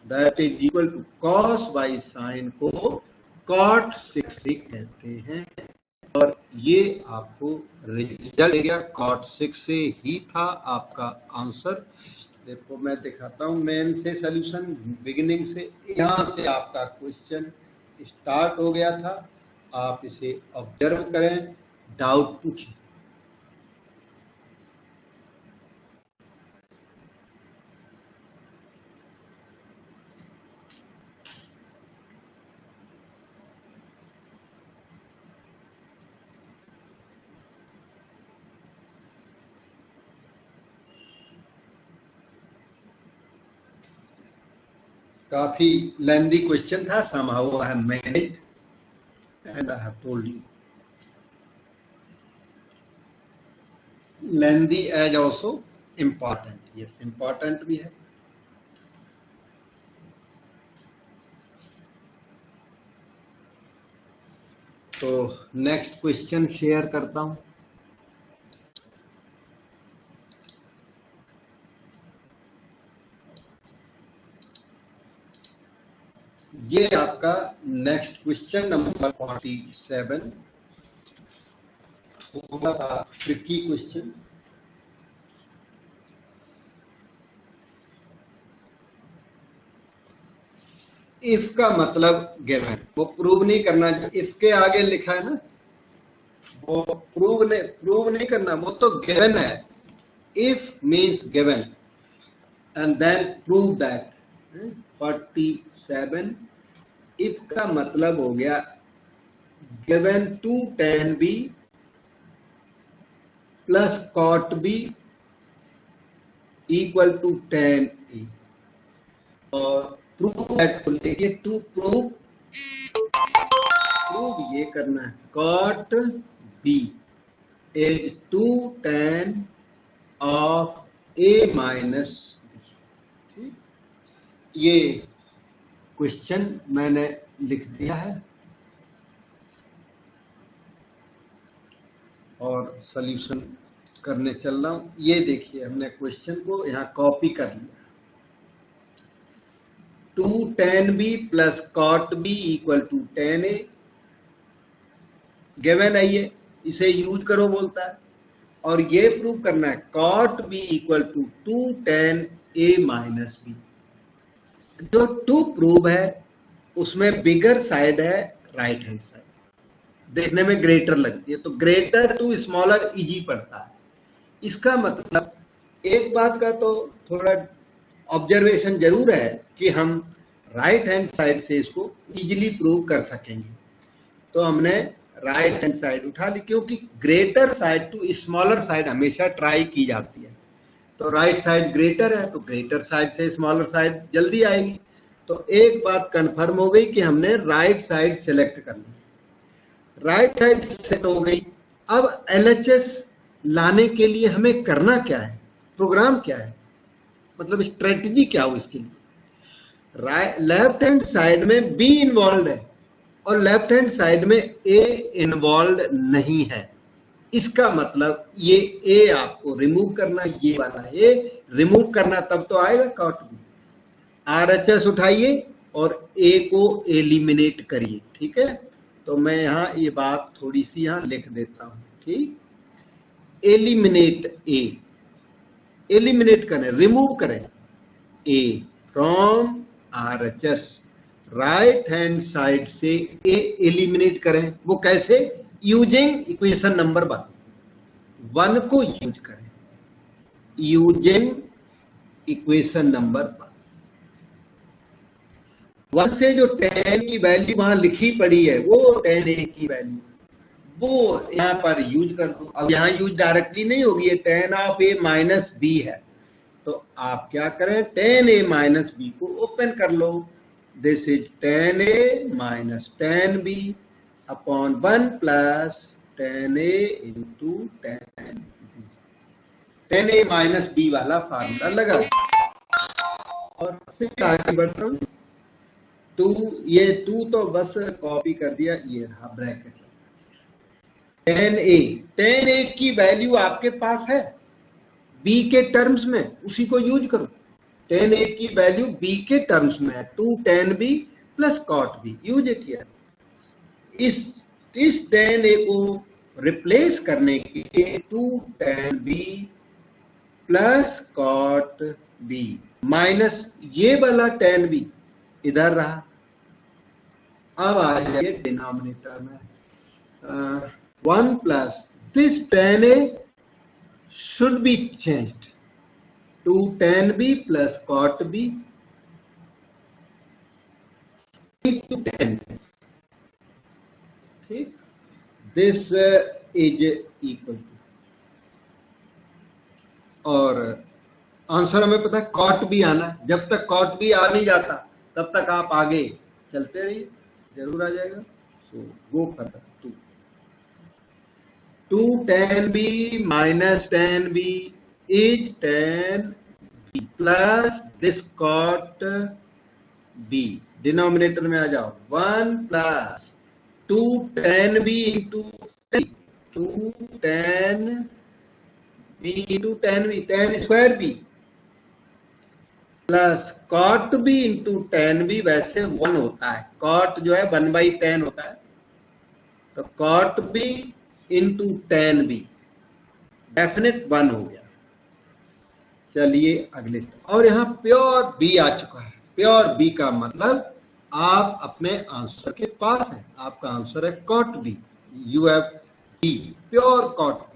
that is equal to cos by sine को cot 6 ही कहते हैं, और ये आपको रिजल्ट दे गया, cot 6 से ही था आपका आंसर। देखो मैं दिखाता हूं मेन से सॉल्यूशन, बिगिनिंग से, यहां से आपका क्वेश्चन स्टार्ट हो गया था, आप इसे ऑब्जर्व करें, डाउट पूछें। काफी लेंदी क्वेश्चन था, somehow I have managed and I have told you. Lengthy as also important, yes, important भी है। तो नेक्स्ट क्वेश्चन शेयर करता हूं। ये आपका नेक्स्ट क्वेश्चन नंबर 47, थोड़ा सा ट्रिकी क्वेश्चन। इफ का मतलब गिवन, वो प्रूव नहीं करना। जो इफ के आगे लिखा है ना, वो प्रूव नहीं करना, वो तो गिवन है। If means given and then prove that. 47 if का मतलब हो गया given 2 tan b plus cot b equal to tan a। और प्रूव दैट को लेके टू प्रूव ये करना है cot b is 2 tan of a minus b। ये क्वेश्चन मैंने लिख दिया है और सॉल्यूशन करने चल रहा हूं। ये देखिए, हमने क्वेश्चन को यहाँ कॉपी कर लिया। 2 tan b plus cot b equal to tan a given है। ये इसे यूज करो बोलता है, और ये प्रूव करना है cot b equal to 2 tan a minus b। जो 2 प्रूव है उसमें बिगर साइड है राइट हैंड साइड, देखने में ग्रेटर लगती है, तो ग्रेटर टू स्मॉलर इजी पड़ता है। इसका मतलब एक बात का तो थोड़ा ऑब्जर्वेशन जरूर है कि हम राइट हैंड साइड से इसको इजीली प्रूव कर सकेंगे। तो हमने राइट हैंड साइड उठा ली, क्योंकि greater side to smaller side हमेशा ट्राई की जाती है। तो राइट साइड ग्रेटर है, तो ग्रेटर साइड से स्मॉलर साइड जल्दी आएगी। तो एक बात कंफर्म हो गई कि हमने राइट साइड सिलेक्ट कर ली। राइट साइड सेट हो गई। अब LHS लाने के लिए हमें करना क्या है, प्रोग्राम क्या है, मतलब स्ट्रेटजी क्या हो इसके लिए। लेफ्ट हैंड साइड में B इन्वॉल्व है और लेफ्ट हैंड साइड में A इन्वॉल्व नहीं है। इसका मतलब ये A आपको रिमूव करना, ये वाला A रिमूव करना, तब तो आएगा cot b। RHS उठाइए और A को एलिमिनेट करिए। ठीक है, तो मैं यहाँ ये बात थोड़ी सी यहाँ लिख देता हूं। ठीक, एलिमिनेट A, एलिमिनेट करें, रिमूव करें A from RHS। Right hand side से A एलिमिनेट करें। वो कैसे? यूजिंग इक्वेशन नंबर 1 को यूज करें, यूजिंग इक्वेशन नंबर 1 से जो tan की वैल्यू वहां लिखी पड़ी है, वो tan a की वैल्यू वो यहाँ पर यूज कर दो। अब यहाँ यूज डायरेक्टली नहीं होगी, ये tan of a minus b है, तो आप क्या करें, tan a माइनस b को ओपन कर लो। This is tan a minus tan b upon 1 plus tan a into tan b। tan a minus b वाला फार्मूला लगा और फिर आगे बढ़ रहा हूं। 2 तो बस कॉपी कर दिया, ये रहा ब्रैकेट। tan a की वैल्यू आपके पास है b के टर्म्स में, उसी को यूज करो। tan a की वैल्यू b के टर्म्स में है, 2 tan b plus cot b, use किया। इस tan a को रिप्लेस करने के लिए 2 tan b plus cot b minus ये वाला tan b इधर रहा। अब आ जाइए डिनोमिनेटर में 1 plus this tan a should be changed 2 tan b plus cot b into tan। ठीक, दिस इज इक्वल टू, और आंसर हमें पता है cot b आना है। जब तक cot b आ नहीं जाता तब तक आप आगे चलते रहिए, जरूर आ जाएगा। So go further. 2 tan b minus tan b is tan b plus this cot b। Denominator में आ जाओ, 1 plus 2 tan b into 2 tan b into tan b, tan square b plus cot b into tan b। वैसे 1 होता है, cot जो है 1/tan होता है, तो cot b into tan b definite 1 हो गया। चलिए अगले, और यहाँ प्योर b आ चुका है। प्योर b का मतलब आप अपने आंसर के पास हैं, आपका आंसर है cot B, you have B, pure cot B.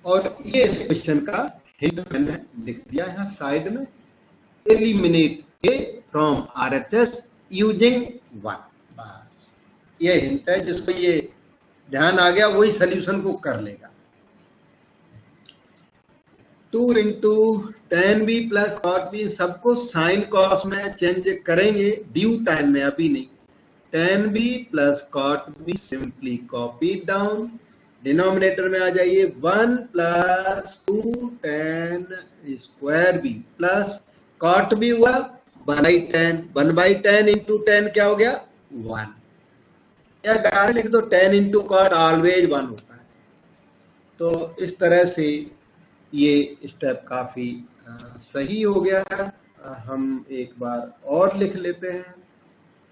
और ये क्वेश्चन का हिंट मैंने लिख दिया यहाँ साइड में, eliminate A from RHS using 1। बस ये हिंट है, जिसको ये ध्यान आ गया वही सोल्यूशन को कर लेगा। 2 into tan B plus cot B, सबको साइन कॉस में चेंज करेंगे ड्यू टाइम में, अभी नहीं। Tan B plus cot B simply copy down, denominator में आ जाइए 1 plus 2 tan square B plus cot B हुआ 1/10, 1/10 इंटू 10 क्या हो गया 1, या डायरेक्ट लिख दो 10 इंटू कॉट ऑलवेज 1 होता है। तो इस तरह से ये स्टेप काफी सही हो गया है। हम एक बार और लिख लेते हैं,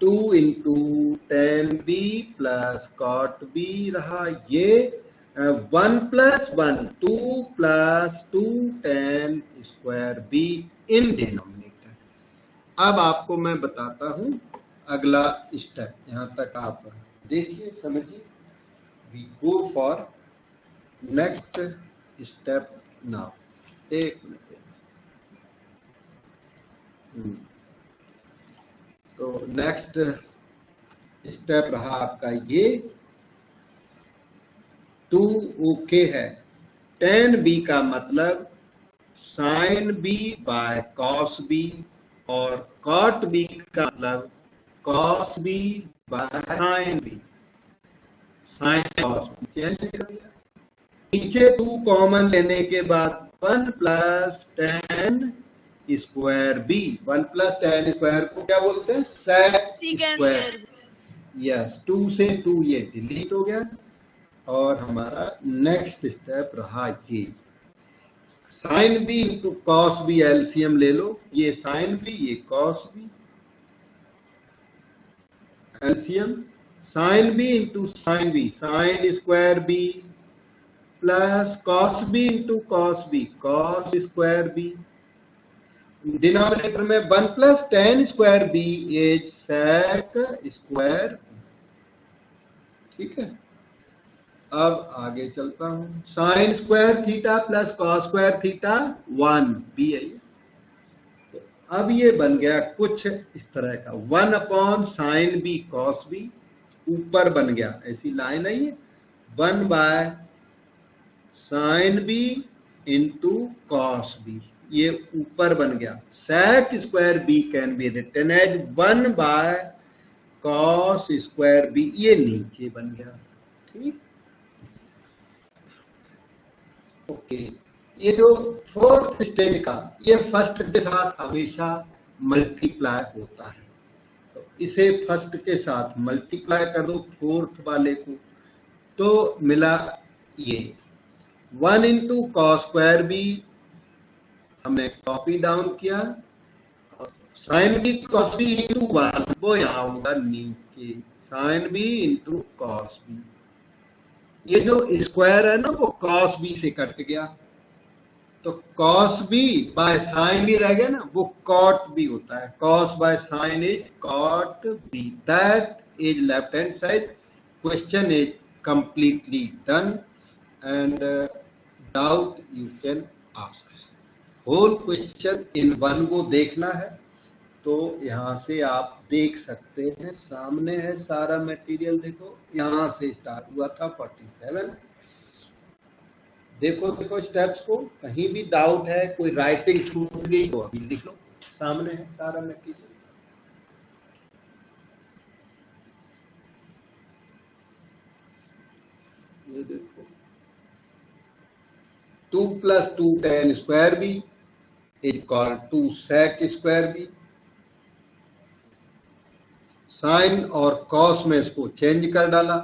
2 into tan B plus cot B रहा ये 1 plus 1 2 plus 2 tan square B in denominator. अब आपको मैं बताता हूं अगला स्टेप, यहां तक आप देखिए समझिए। We go for next step now. एक मिनट, तो नेक्स्ट स्टेप रहा आपका ये 2 ओके है। टेन बी का मतलब sine B by cos B, और कॉट बी का मतलब cos B by sine B, sine cos B change कर दिया। नीचे 2 कॉमन लेने के बाद 1 plus tan square B, 1 plus tan square को क्या बोलते हैं सेक स्क्वायर। यस, 2 से 2 ये डिलीट हो गया। और हमारा नेक्स्ट स्टेप रहा ये sine B into cos B, LCM ले लो, ये साइन बी ये cos B, LCM sine B into sine B, sine square B plus cos B into cos B, cos square B. Denominator में 1 plus tan square B is sec square, ठीक है। अब आगे चलता हूं, sine square theta plus cos square theta 1 बी है। तो अब ये बन गया कुछ इस तरह का 1 upon sine B cos B, ऊपर बन गया ऐसी लाइन है ये 1 by sine B into cos B, ये ऊपर बन गया। Sec square B can be written as 1 by cos square B, ये नीचे बन गया, ठीक। ओके, ये जो फोर्थ स्टेज का, ये फर्स्ट के साथ हमेशा मल्टीप्लाई होता है, तो इसे फर्स्ट के साथ मल्टीप्लाई कर दो फोर्थ वाले को, तो मिला ये 1 इंटू कॉस स्क्वायर बी, हमने कॉपी डाउन किया, sine B cos B into 1 वो यहां होगा नीचे, sine B into cos B. ये जो स्क्वायर है ना वो कॉस बी से कट गया, तो cos B by sine B रह गया ना, वो कॉट बी होता है। Cos by sine is cot B, that is left hand side. Question is completely done and doubt you can ask. Whole question in one को देखना है तो यहां से आप देख सकते हैं, सामने है सारा मटेरियल। देखो यहां से स्टार्ट हुआ था 47, देखो स्टेप्स को, कहीं भी डाउट है, कोई राइटिंग छूट गई तो अभी लिख लो, सामने है सारा मटेरियल। ये देखो 2 plus 2 tan square B is equal to sec square B. Sine और कॉस में इसको चेंज कर डाला,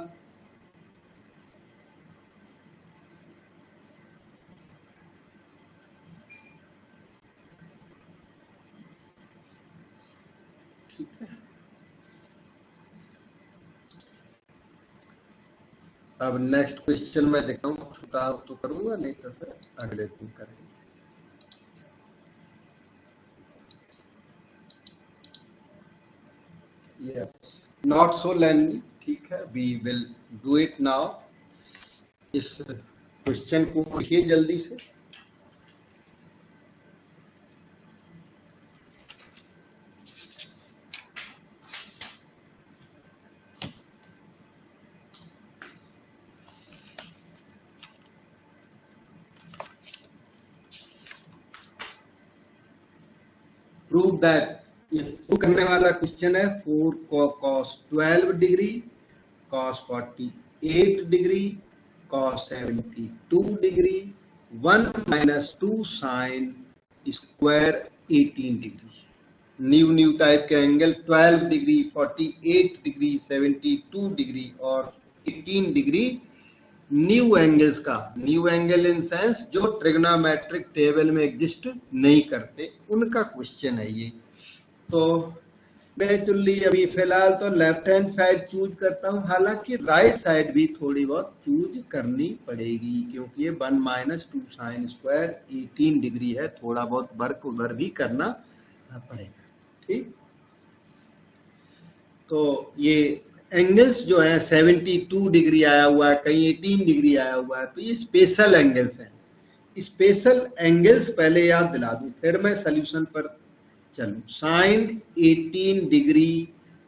ठीक है। अब नेक्स्ट क्वेश्चन मैं देखता हूँ, छोटा तो करूंगा, नहीं तो फिर अगले दिन करेंगे। Yes, not so lengthy. ठीक है, we will do it now. इस क्वेश्चन को पढ़िए जल्दी से. Prove that ये प्रूव करने वाला क्वेश्चन है. 4 cos 12 degree, cos 48 degree, cos 72 degree, 1 minus 2 sin square 18 degree. New type के एंगल 12 डिग्री, 48 डिग्री, 72 डिग्री और 18 डिग्री न्यू एंगल्स का. न्यू एंगल इन सेंस जो ट्रिग्नोमेट्रिक टेबल में एग्जिस्ट नहीं करते, उनका क्वेश्चन है ये. तो नेचुरली अभी फिलहाल तो लेफ्ट हैंड साइड चूज करता हूँ, हालांकि राइट साइड भी थोड़ी बहुत चूज करनी पड़ेगी क्योंकि ये 1 minus 2 sin स्क्वायर 18 डिग्री है. थोड़ा बहुत वर्क उधर भी करना पड़ेगा. ठीक, तो ये एंगल्स जो है 72 डिग्री आया हुआ है, कहीं 18 डिग्री आया हुआ है, तो ये स्पेशल एंगल्स हैं. स्पेशल एंगल्स पहले याद दिला दूं, फिर मैं सोल्यूशन पर चलूं. साइन 18 डिग्री,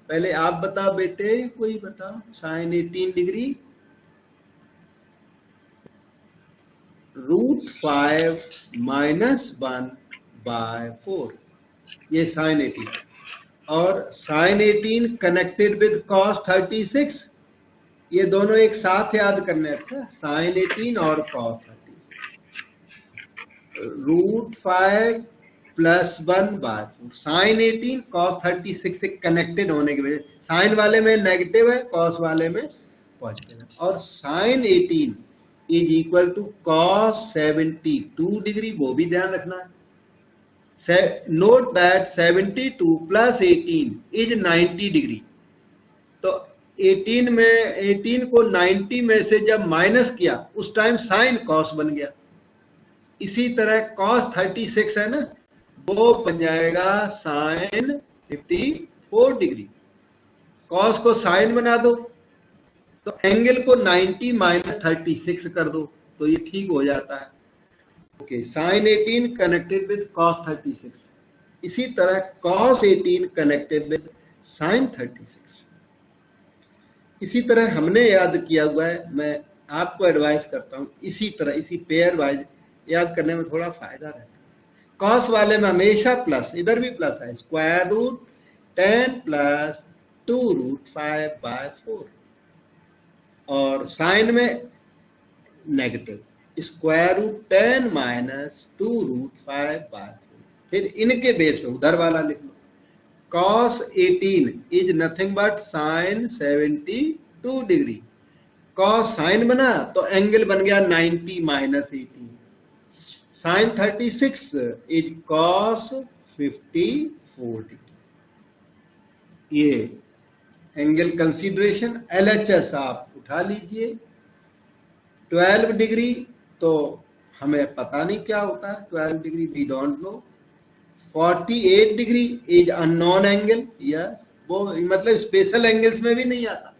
पहले आप बता बेटे, कोई बता. साइन 18 डिग्री √5 minus 1/4, ये साइन 18. और साइन 18 कनेक्टेड विद cos 36, ये दोनों एक साथ याद करने. अच्छा, साइन 18 और cos 36, √5 plus 1/4. साइन 18 cos 36 से कनेक्टेड होने की वजह, साइन वाले में नेगेटिव है, cos वाले में पॉजिटिव है. और sine 18 is equal to cos 72 degree, वो भी ध्यान रखना है. Note that 72 plus 18 is 90 degree. तो 18 को 90 में से जब माइनस किया, उस टाइम साइन cos बन गया. इसी तरह cos 36 है ना, वो बन जाएगा साइन 54 डिग्री. cos को साइन बना दो, तो एंगल को 90 minus 36 कर दो, तो ये ठीक हो जाता है. Okay, sine 18 connected with cos 36. इसी तरह cos 18 कनेक्टेड विद साइन 36. इसी तरह हमने याद किया हुआ है, मैं आपको एडवाइस करता हूं इसी तरह, इसी पेयर वाइज याद करने में थोड़ा फायदा रहता है. cos वाले में हमेशा प्लस, इधर भी प्लस है, स्क्वायर रूट 10 प्लस 2√5/4. और साइन में नेगेटिव, स्क्वायर रूट 10 minus 2√5/4. फिर इनके बेस पे उधर वाला लिख लो. cos 18 is nothing but sine 72 degree. cos sine बना तो एंगल बन गया 90 minus 18. Sine 36 is cos 54 degree. ये एंगल कंसीडरेशन LHS आप उठा लीजिए. 12 डिग्री तो हमें पता नहीं क्या होता है, 12 degree we don't know. 48 degree is unknown angle. Yes, वो मतलब स्पेशल एंगल्स में भी नहीं आता,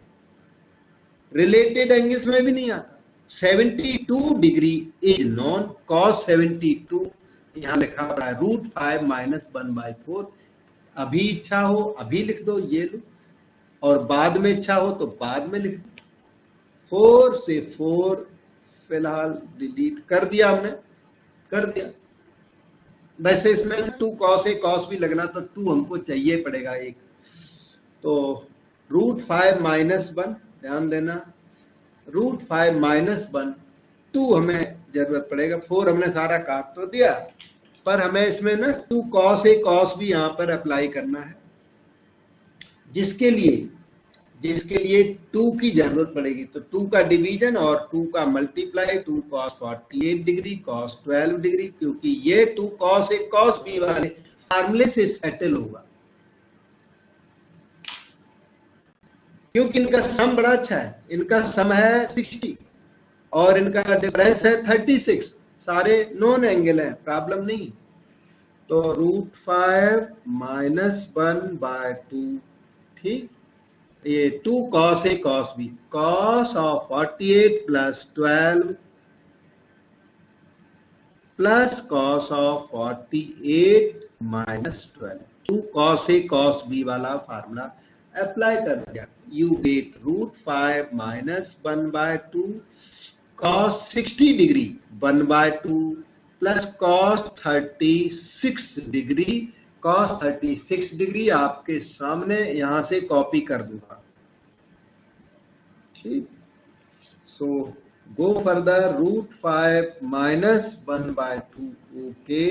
रिलेटेड एंगल्स में भी नहीं आता. 72 डिग्री इज नॉन. cos 72 यहाँ लिखा पड़ा है √5 minus 1/4. अभी इच्छा हो अभी लिख दो, ये लो, और बाद में इच्छा हो तो बाद में लिख दो. 4 से 4 फिलहाल डिलीट कर दिया, हमने कर दिया. वैसे इसमें 2 cos A cos B लगना, तो 2 हमको चाहिए पड़ेगा एक. तो √5 minus 1, ध्यान देना, √5 minus 1, 2 हमें जरूरत पड़ेगा. 4 हमने सारा काट तो दिया, पर हमें इसमें ना 2 cos A cos B यहाँ पर अप्लाई करना है, जिसके लिए 2 की जरूरत पड़ेगी. तो 2 का डिवीजन और 2 का multiply, 2 cos 48 degree, cos 12 degree, क्योंकि ये 2 cos A cos B वाले फार्मूले से सेटल होगा, क्योंकि इनका सम बड़ा अच्छा है. इनका सम है 60 और इनका डिफरेंस है 36. सारे नॉन एंगल है, प्रॉब्लम नहीं. तो √5 minus 1/2, ठीक, ये 2 cos A cos B, cos of 48 plus 12 plus cos of 48 minus 12, 2 cos A cos B वाला फार्मूला अप्लाई कर दिया, you get √5 minus 1/2 cos 60 degree 1/2 plus cos 36 degree, cos 36 degree आपके सामने यहां से कॉपी कर दूंगा, ठीक। So go further, √5 minus 1/2, okay,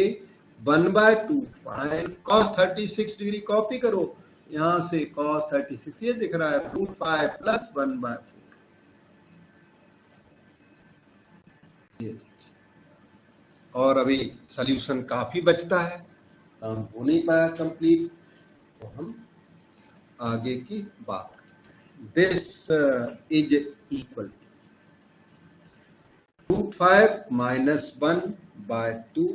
1/2 fine, cos 36 degree copy करो यहां से, cos 36 ये दिख रहा है, √5 प्लस 1/4, और अभी सॉल्यूशन काफी बचता है, काम हो नहीं पाया कंप्लीट, तो हम आगे की बात, दिस इज इक्वल √5 minus 1/2,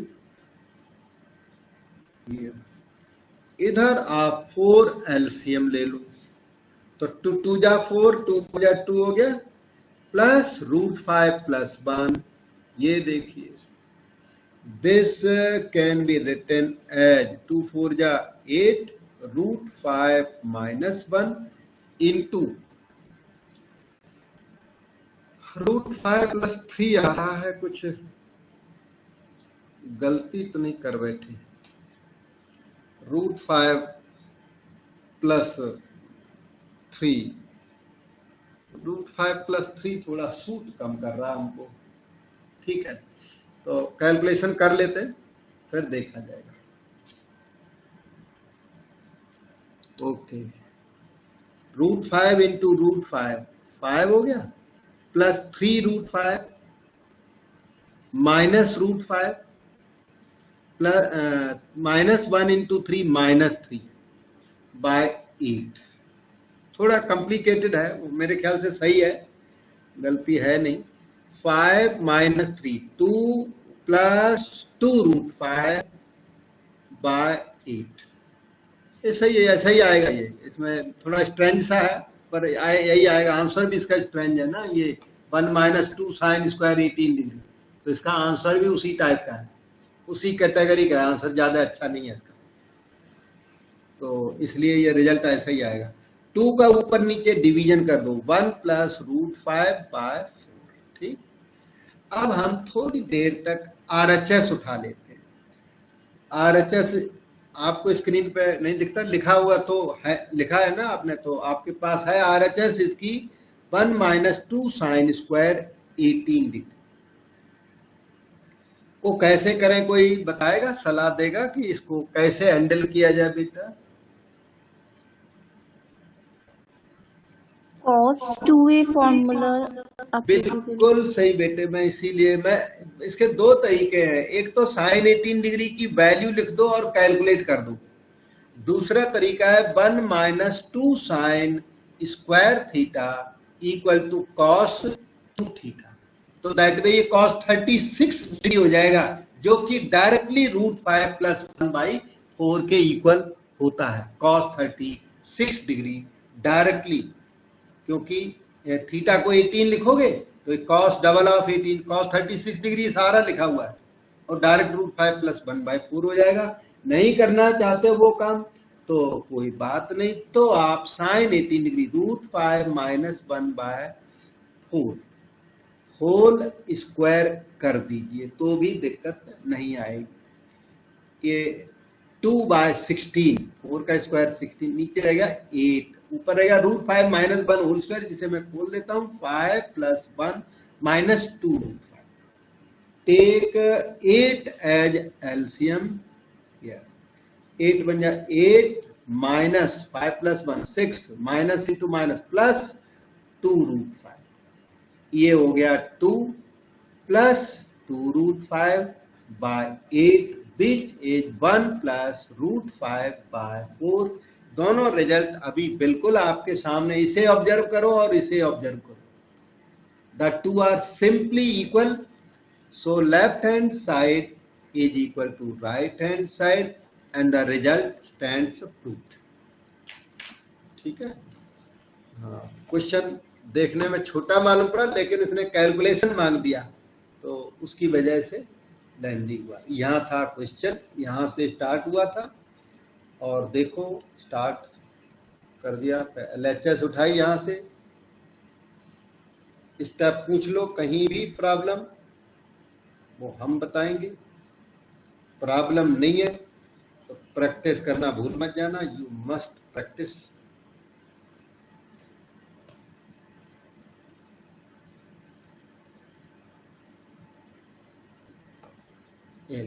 इधर आप 4 एलसीएम ले लो, तो 2 2 जा 4, 2 जा 2 हो गया, प्लस √5 प्लस 1, ये देखिए, this can be written as 2 4 जा 8, √5 minus 1 into √5 plus 3 आ रहा है, कुछ गलती तो नहीं कर बैठे, √5 plus 3, √5 plus 3 थोड़ा सूट कम कर रहा है हमको, ठीक है, तो कैलकुलेशन कर लेते हैं फिर देखा जाएगा, ओके। √5 इंटू √5 5 हो गया, plus 3 √5 minus √5 plus minus 1 into 3 minus 3 by 8, थोड़ा कॉम्प्लिकेटेड है, मेरे ख्याल से सही है, गलती है नहीं, 5 minus 3, 2 plus 2 √5 by 8, ऐसा ही आएगा, ये इसमें थोड़ा स्ट्रेंज सा है पर यही आएगा, आंसर भी इसका स्ट्रेंज है ना, ये 1 minus 2 sin स्क्वायर 18 डिग्री, तो इसका आंसर भी उसी टाइप का है, उसी कैटेगरी का आंसर, ज्यादा अच्छा नहीं है इसका, तो इसलिए ये रिजल्ट ऐसा ही आएगा। 2 का ऊपर नीचे डिवीजन कर दो, 1 plus √5 by 4, ठीक। अब हम थोड़ी देर तक RHS उठा लेते हैं, RHS आपको स्क्रीन पे नहीं दिखता, लिखा हुआ तो है, लिखा है ना आपने, तो आपके पास है RHS इसकी 1 minus 2 sin स्क्वायर 18 डिग्री, वो कैसे करें, कोई बताएगा, सलाह देगा कि इसको कैसे हैंडल किया जाए बेटा? cos 2a फॉर्मूला बिल्कुल सही बेटे, मैं इसीलिए मैं इसके दो तरीके हैं, एक तो sin 18 डिग्री की वैल्यू लिख दो और कैलकुलेट कर दो, दूसरा तरीका है 1 minus 2 sin square theta equal to cos 2 theta, तो दैट वे ये cos 36 डिग्री हो जाएगा, जो कि डायरेक्टली √5 प्लस 1/4 के इक्वल होता है, cos 36 डिग्री डायरेक्टली, क्योंकि थीटा को 18 लिखोगे तो cos double of 18, cos 36 degree सारा लिखा हुआ है, और डायरेक्ट √5 प्लस 1/4 हो जाएगा। नहीं करना चाहते वो काम तो कोई बात नहीं, तो आप sin 18 degree √5 minus 1/4 whole square कर दीजिए, तो भी दिक्कत नहीं आएगी। ये 2/16, 4 का स्क्वायर 16, नीचे रहेगा 8, ऊपर रहेगा √5 minus 1 होल स्क्वायर, जिसे मैं खोल देता हूँ, 5 plus 1 minus 2 √5, take 8 as LCM, 8 बन जाए 8 minus 5 plus 1 6 minus into minus plus 2 √5, ये हो गया 2 plus 2 √5 by 8 which is 1 plus √5/4, दोनों रिजल्ट अभी बिल्कुल आपके सामने, इसे ऑब्जर्व करो और इसे ऑब्जर्व करो, the two are simply equal, so left hand side is equal to right hand side and the result stands proved. ठीक है। हाँ, क्वेश्चन देखने में छोटा मालूम पड़ा, लेकिन इसने कैलकुलेशन मांग दिया, तो उसकी वजह से लेंदी हुआ। यहाँ था क्वेश्चन, यहाँ से स्टार्ट हुआ था, और देखो स्टार्ट कर दिया। LHS उठाई, यहाँ से स्टेप पूछ लो, कहीं भी प्रॉब्लम वो हम बताएंगे। प्रॉब्लम नहीं है तो प्रैक्टिस करना भूल मत जाना, यू मस्ट प्रैक्टिस। ये